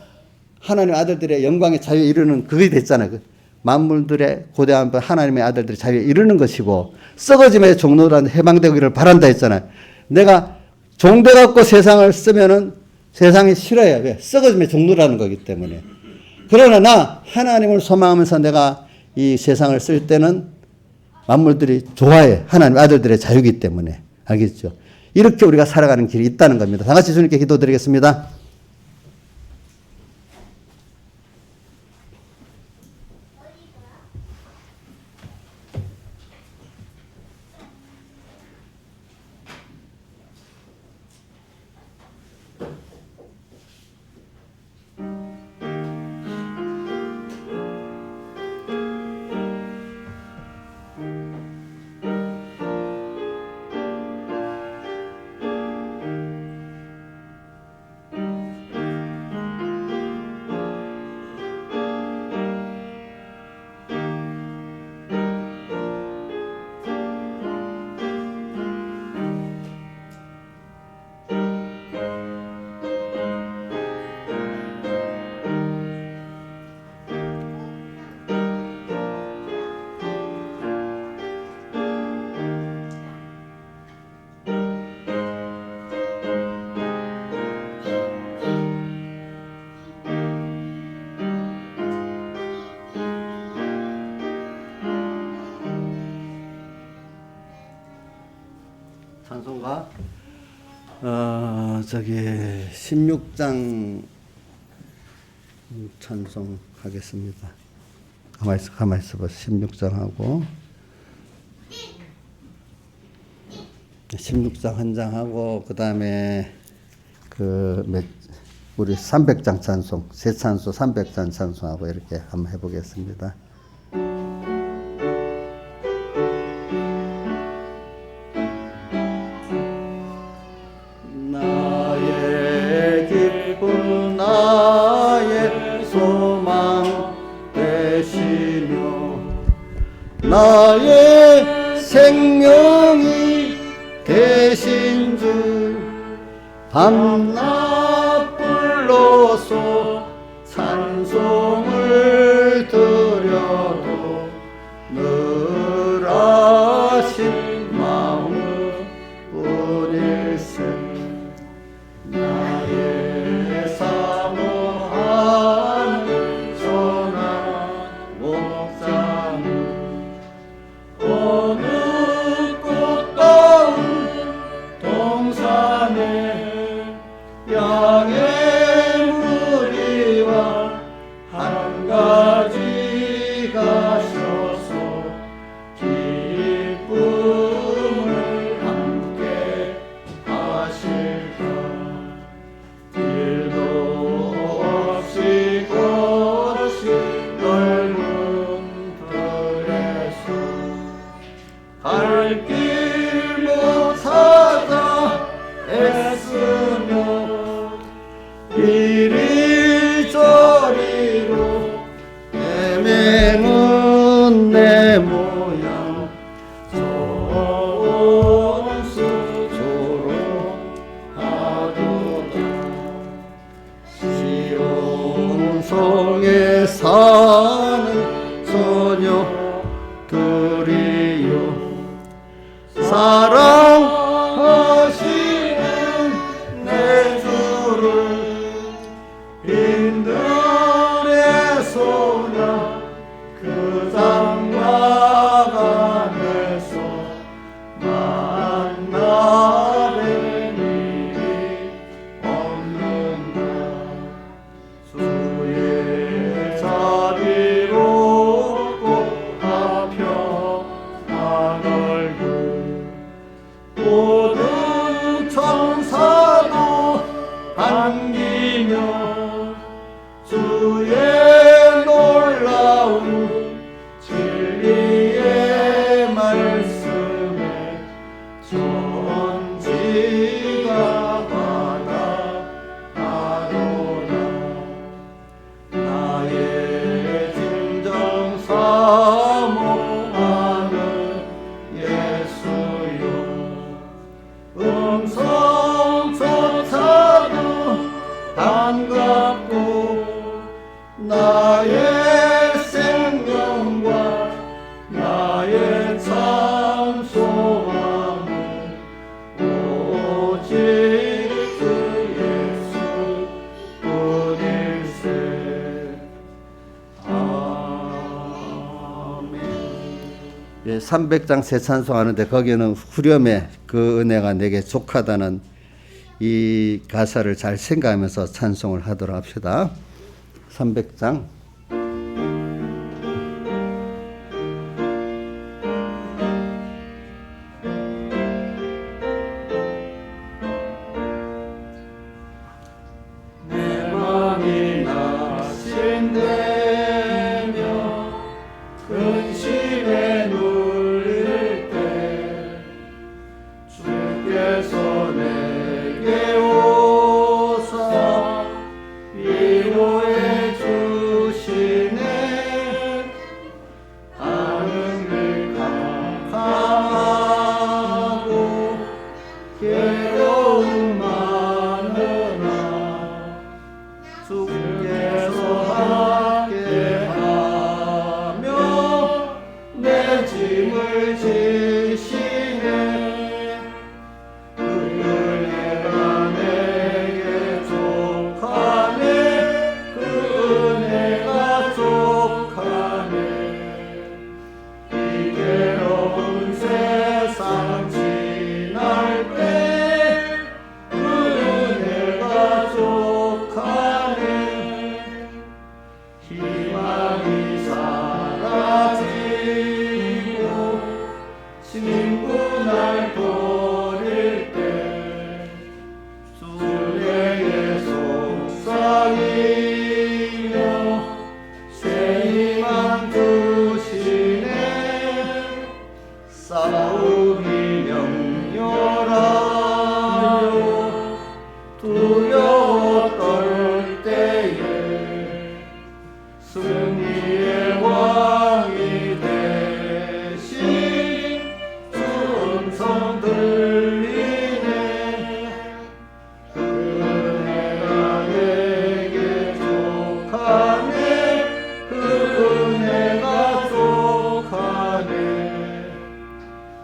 하나님의 아들들의 영광의 자유에 이르는 그게 됐잖아요. 만물들의 고대한 하나님의 아들들의 자유에 이르는 것이고 썩어짐의 종로라는 해방되기를 바란다 했잖아요. 내가 종돼갖고 세상을 쓰면은 세상이 싫어요. 왜? 썩어짐의 종로라는 거기 때문에. 그러나 나 하나님을 소망하면서 내가 이 세상을 쓸 때는 만물들이 좋아해. 하나님의 아들들의 자유이기 때문에. 알겠죠? 이렇게 우리가 살아가는 길이 있다는 겁니다. 다 같이 주님께 기도드리겠습니다. 찬송가 16장 찬송하겠습니다. 가만히 있어봐. 16장하고 16장 한 장하고 그 다음에 우리 300장 찬송, 새 찬송 300장 찬송하고 이렇게 한번 해보겠습니다. 나의 기쁨 나의 소망 되시며 나의 생명이 되신 주 밤낮 불러서 찬송을 드려도 늘 아신 마음 뿐일세 나의 사모하는 선한 목자는 어느 꽃다운 동산에 양의 무리와 한 가지 가셔서 기쁨을 함께 하실까 길도 없이 걸으신 넓은 들에서 갈 길 못 찾아 애쓰며 이리저리로 헤매는 내 모양 손수조로 하도다 시온성에 사는 소녀들이요 사랑하시는 300장 새 찬송하는데 거기는 후렴에 그 은혜가 내게 족하다는 이 가사를 잘 생각하면서 찬송을 하도록 합시다. 300장 내 맘이 낙심되며 근심에 눌릴 때 주께서 내게 오사 위로해 주시네. 하늘을 강하고 괴로움 많으나 주께서 함께하며 내 짐을 지시네. 그 은혜가 내게 족하네. 그 은혜가 족하네. 이 괴로운 세상 지날 때 그 은혜가 족하네. 희망이 사라지고 친구 날 버릴 때 주에게 속삭이며 새 희망 주시네. 싸움이 맹렬하여 두려워 떨 때에 승리의 왕이 되신 주 음성 들리네. 그 은혜가 내게 족하네. 그 은혜가 족하네.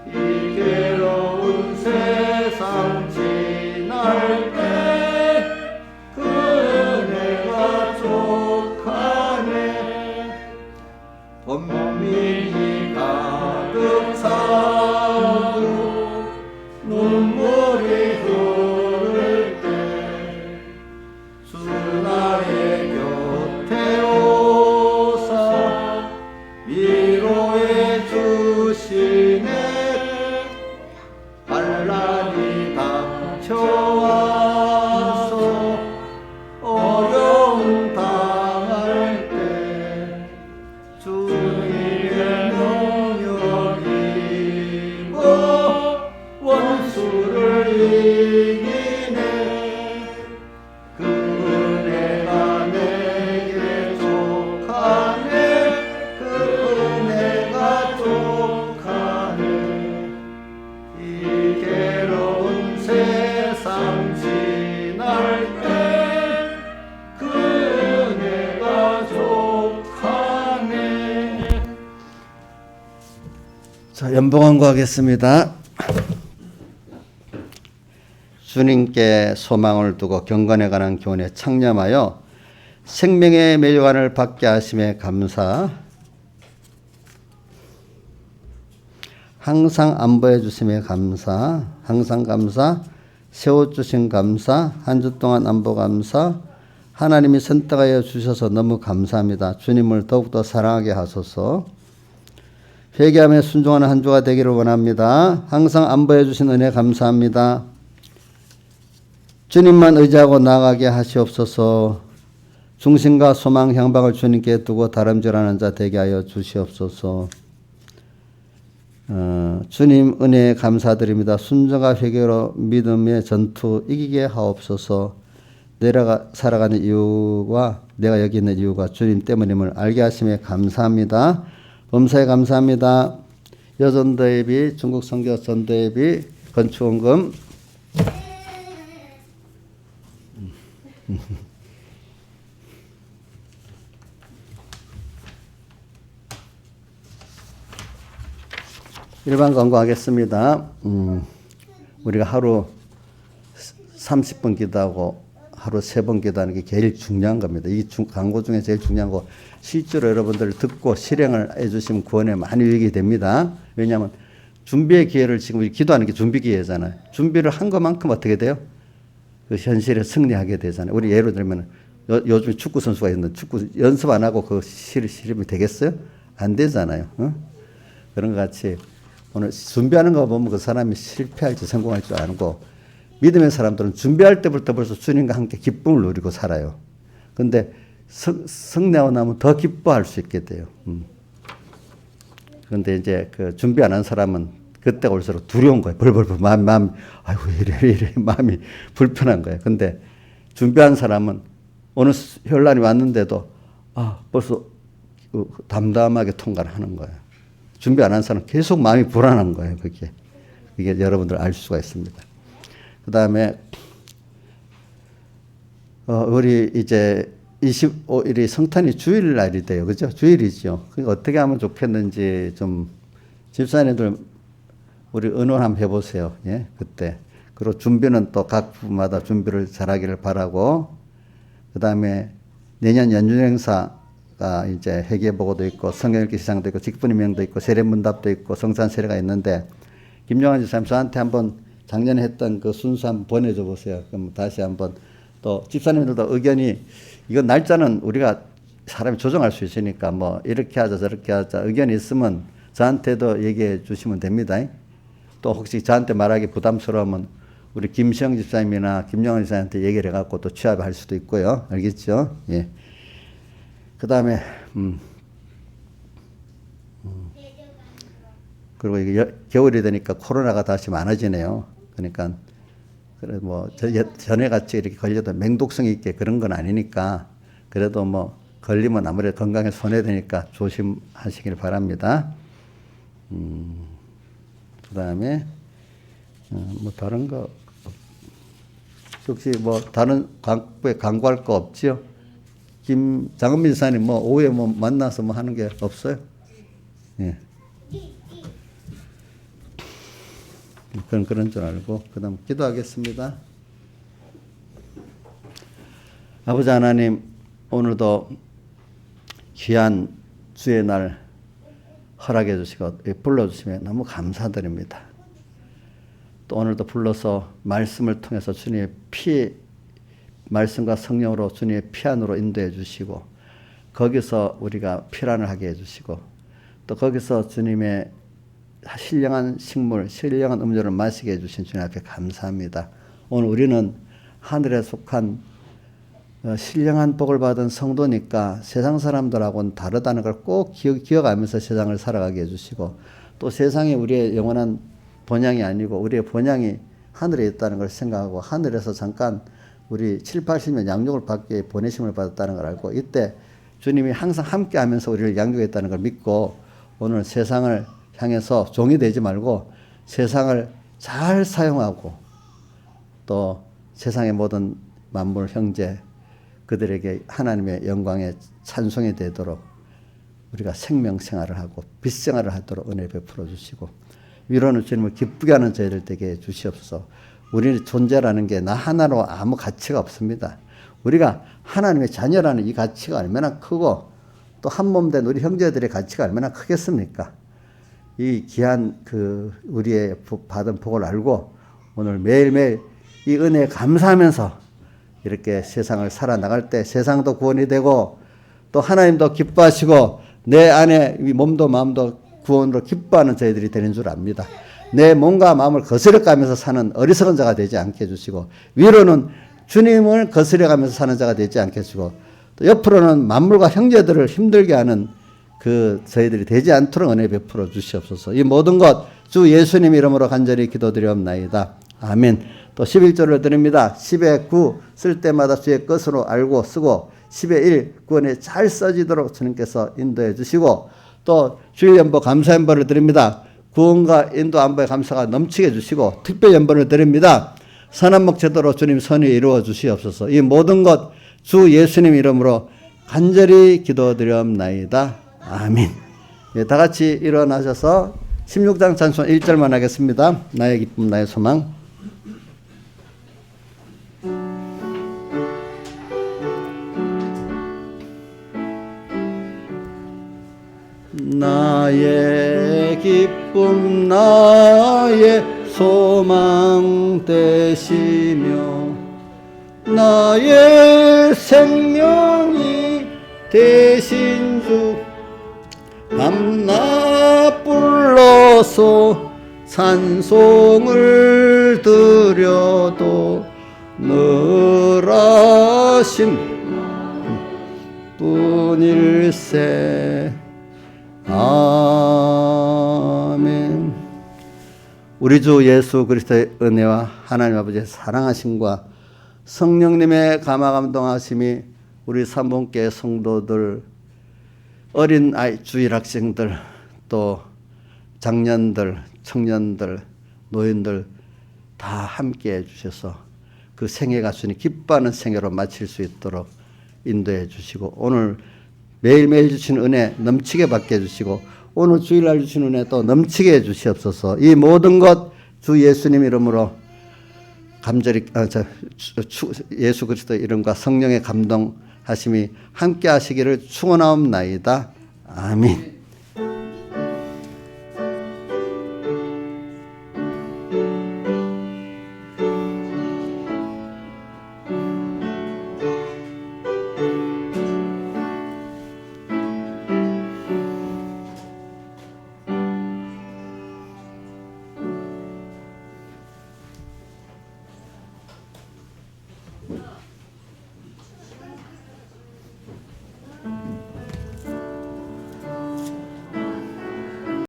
이 괴로운 세상 지날 때 그 은혜가 족하네. 범민이 가득 차고 눈물이 흐를 때 주 나의 곁에 오사 위로해 주시네. 반란이 닥쳐와서 어려움 당할 때 주님의 능력 입어 원수를 이기네. 그 은혜가 내게 족하네. 그 은혜가 족하네. 이 괴로운 세상 지날 때 그 은혜가 족하네. 자, 연봉한거 하겠습니다. 주님께 소망을 두고 경건에 관한 교훈에 창념하여 생명의 멸관을 받게 하심에 감사, 항상 안보해 주심에 감사, 항상 감사, 세워주신 감사, 한 주 동안 안보 감사, 하나님이 선택하여 주셔서 너무 감사합니다. 주님을 더욱더 사랑하게 하소서. 회개하며 순종하는 한 주가 되기를 원합니다. 항상 안보해 주신 은혜 감사합니다. 주님만 의지하고 나아가게 하시옵소서. 중심과 소망 향방을 주님께 두고 다름질하는 자 되게 하여 주시옵소서. 주님 은혜에 감사드립니다. 순종과 회개로 믿음의 전투 이기게 하옵소서. 내가 살아가는 이유와 내가 여기 있는 이유가 주님 때문임을 알게 하심에 감사합니다. 범사에 감사합니다. 여전도예비, 중국 선교 전도예비, 건축원금 일반 권고하겠습니다. 우리가 하루 30분 기도하고 하루 3번 기도하는 게 제일 중요한 겁니다. 이 광고 중에 제일 중요한 거 실제로 여러분들 듣고 실행을 해주시면 구원에 많이 유익이 됩니다. 왜냐하면 준비의 기회를 지금 기도하는 게 준비 기회잖아요. 준비를 한 것만큼 어떻게 돼요? 그 현실에 승리하게 되잖아요. 우리 예를 들면 요즘 축구 선수가 있는데 축구 연습 안 하고 그 실험이 되겠어요? 안 되잖아요. 그런 것 같이 오늘 준비하는 거 보면 그 사람이 실패할지 성공할 줄 아고 믿음의 사람들은 준비할 때부터 벌써 주님과 함께 기쁨을 누리고 살아요. 근데 승리하고 나면 더 기뻐할 수 있게 돼요. 그런데 이제 그 준비 안 한 사람은 그때가 올수록 두려운 거예요. 벌벌벌 마음이 아이고 왜 이래 마음이 불편한 거예요. 근데 준비한 사람은 어느 현란이 왔는데도 벌써 담담하게 통과를 하는 거예요. 준비 안 한 사람은 계속 마음이 불안한 거예요. 이게 여러분들 알 수가 있습니다. 그 다음에 우리 이제 25일이 성탄이 주일날이 돼요. 그죠? 주일이죠. 어떻게 하면 좋겠는지 좀 집사님들 우리 의논 한번 해보세요. 예, 그때. 그리고 준비는 또 각 부마다 준비를 잘하기를 바라고, 그 다음에 내년 연중 행사가 이제 회개보고도 있고 성경읽기 시장도 있고 직분임명도 있고 세례문답도 있고 성산 세례가 있는데 김영환 집사님 저한테 한번 작년에 했던 그 순서 한번 보내줘 보세요. 그럼 다시 한번 또 집사님들도 의견이 이건 날짜는 우리가 사람이 조정할 수 있으니까 뭐 이렇게 하자 저렇게 하자 의견이 있으면 저한테도 얘기해 주시면 됩니다. 또 혹시 저한테 말하기 부담스러우면 우리 김시영 집사님이나 김영환 집사님한테 얘기를 해갖고 또 취합할 수도 있고요. 알겠죠? 예. 그 다음에 그리고 이게 겨울이 되니까 코로나가 다시 많아지네요. 그러니까 그래 뭐 전에 같이 이렇게 걸려도 맹독성 있게 그런 건 아니니까 그래도 뭐 걸리면 아무래도 건강에 손해되니까 조심하시길 바랍니다. 그 다음에 뭐 다른 거 혹시 뭐 다른 광고할 거 없지요? 장은민 지사님 뭐 오후에 뭐 만나서 뭐 하는 게 없어요? 예. 그런 줄 알고 그다음 기도하겠습니다. 아버지 하나님, 오늘도 귀한 주의 날 허락해 주시고 불러주시면 너무 감사드립니다. 또 오늘도 불러서 말씀을 통해서 주님의 말씀과 성령으로 주님의 피 안으로 인도해 주시고 거기서 우리가 피란을 하게 해주시고 또 거기서 주님의 신령한 식물, 신령한 음료를 마시게 해주신 주님 앞에 감사합니다. 오늘 우리는 하늘에 속한 신령한 복을 받은 성도니까 세상 사람들하고는 다르다는 걸 꼭 기억하면서 세상을 살아가게 해주시고 또 세상이 우리의 영원한 본향이 아니고 우리의 본향이 하늘에 있다는 걸 생각하고 하늘에서 잠깐 우리 7, 80년 양육을 받기에 보내심을 받았다는 걸 알고 이때 주님이 항상 함께 하면서 우리를 양육했다는 걸 믿고 오늘 세상을 향해서 종이 되지 말고 세상을 잘 사용하고 또 세상의 모든 만물 형제 그들에게 하나님의 영광에 찬송이 되도록 우리가 생명생활을 하고 빛생활을 하도록 은혜 베풀어 주시고 위로는 주님을 기쁘게 하는 저희들 되게 주시옵소서. 우리의 존재라는 게 나 하나로 아무 가치가 없습니다. 우리가 하나님의 자녀라는 이 가치가 얼마나 크고 또 한 몸 된 우리 형제들의 가치가 얼마나 크겠습니까? 이 귀한 우리의 받은 복을 알고 오늘 매일매일 이 은혜에 감사하면서 이렇게 세상을 살아나갈 때 세상도 구원이 되고 또 하나님도 기뻐하시고 내 안에 몸도 마음도 구원으로 기뻐하는 저희들이 되는 줄 압니다. 내 몸과 마음을 거스려가면서 사는 어리석은 자가 되지 않게 해주시고 위로는 주님을 거스려가면서 사는 자가 되지 않게 해주시고 또 옆으로는 만물과 형제들을 힘들게 하는 저희들이 되지 않도록 은혜 베풀어 주시옵소서. 이 모든 것 주 예수님 이름으로 간절히 기도드리옵나이다. 아멘. 또 11절을 드립니다. 10의 9 쓸 때마다 주의 것으로 알고 쓰고 10의 1 구원에 잘 써지도록 주님께서 인도해 주시고 또 주일 연보 감사 연보를 드립니다. 구원과 인도 안보의 감사가 넘치게 해주시고 특별 연보를 드립니다. 선한목 제도로 주님 선이 이루어 주시옵소서. 이 모든 것 주 예수님 이름으로 간절히 기도드리옵나이다. 아멘. 예, 다 같이 일어나셔서 16장 찬송 1절만 하겠습니다. 나의 기쁨 나의 소망. 나의 기쁨 나의 소망 되시며 나의 생명이 되신 주 밤낮 불러서 찬송을 드려도 늘 하심 뿐일세. 아멘. 우리 주 예수 그리스도의 은혜와 하나님 아버지의 사랑하심과 성령님의 감화감동하심이 우리 삼봉교회 성도들, 어린 아이 주일학생들, 또 장년들, 청년들, 노인들 다 함께 해주셔서 그 생애가 주님 기뻐하는 생애로 마칠 수 있도록 인도해 주시고, 오늘 매일매일 주신 은혜 넘치게 받게 해주시고, 오늘 주일날 주신 은혜 또 넘치게 해 주시옵소서. 이 모든 것 주 예수님 이름으로 감절히 예수 그리스도의 이름과 성령의 감동하심이 함께 하시기를 축원하옵나이다. 아멘.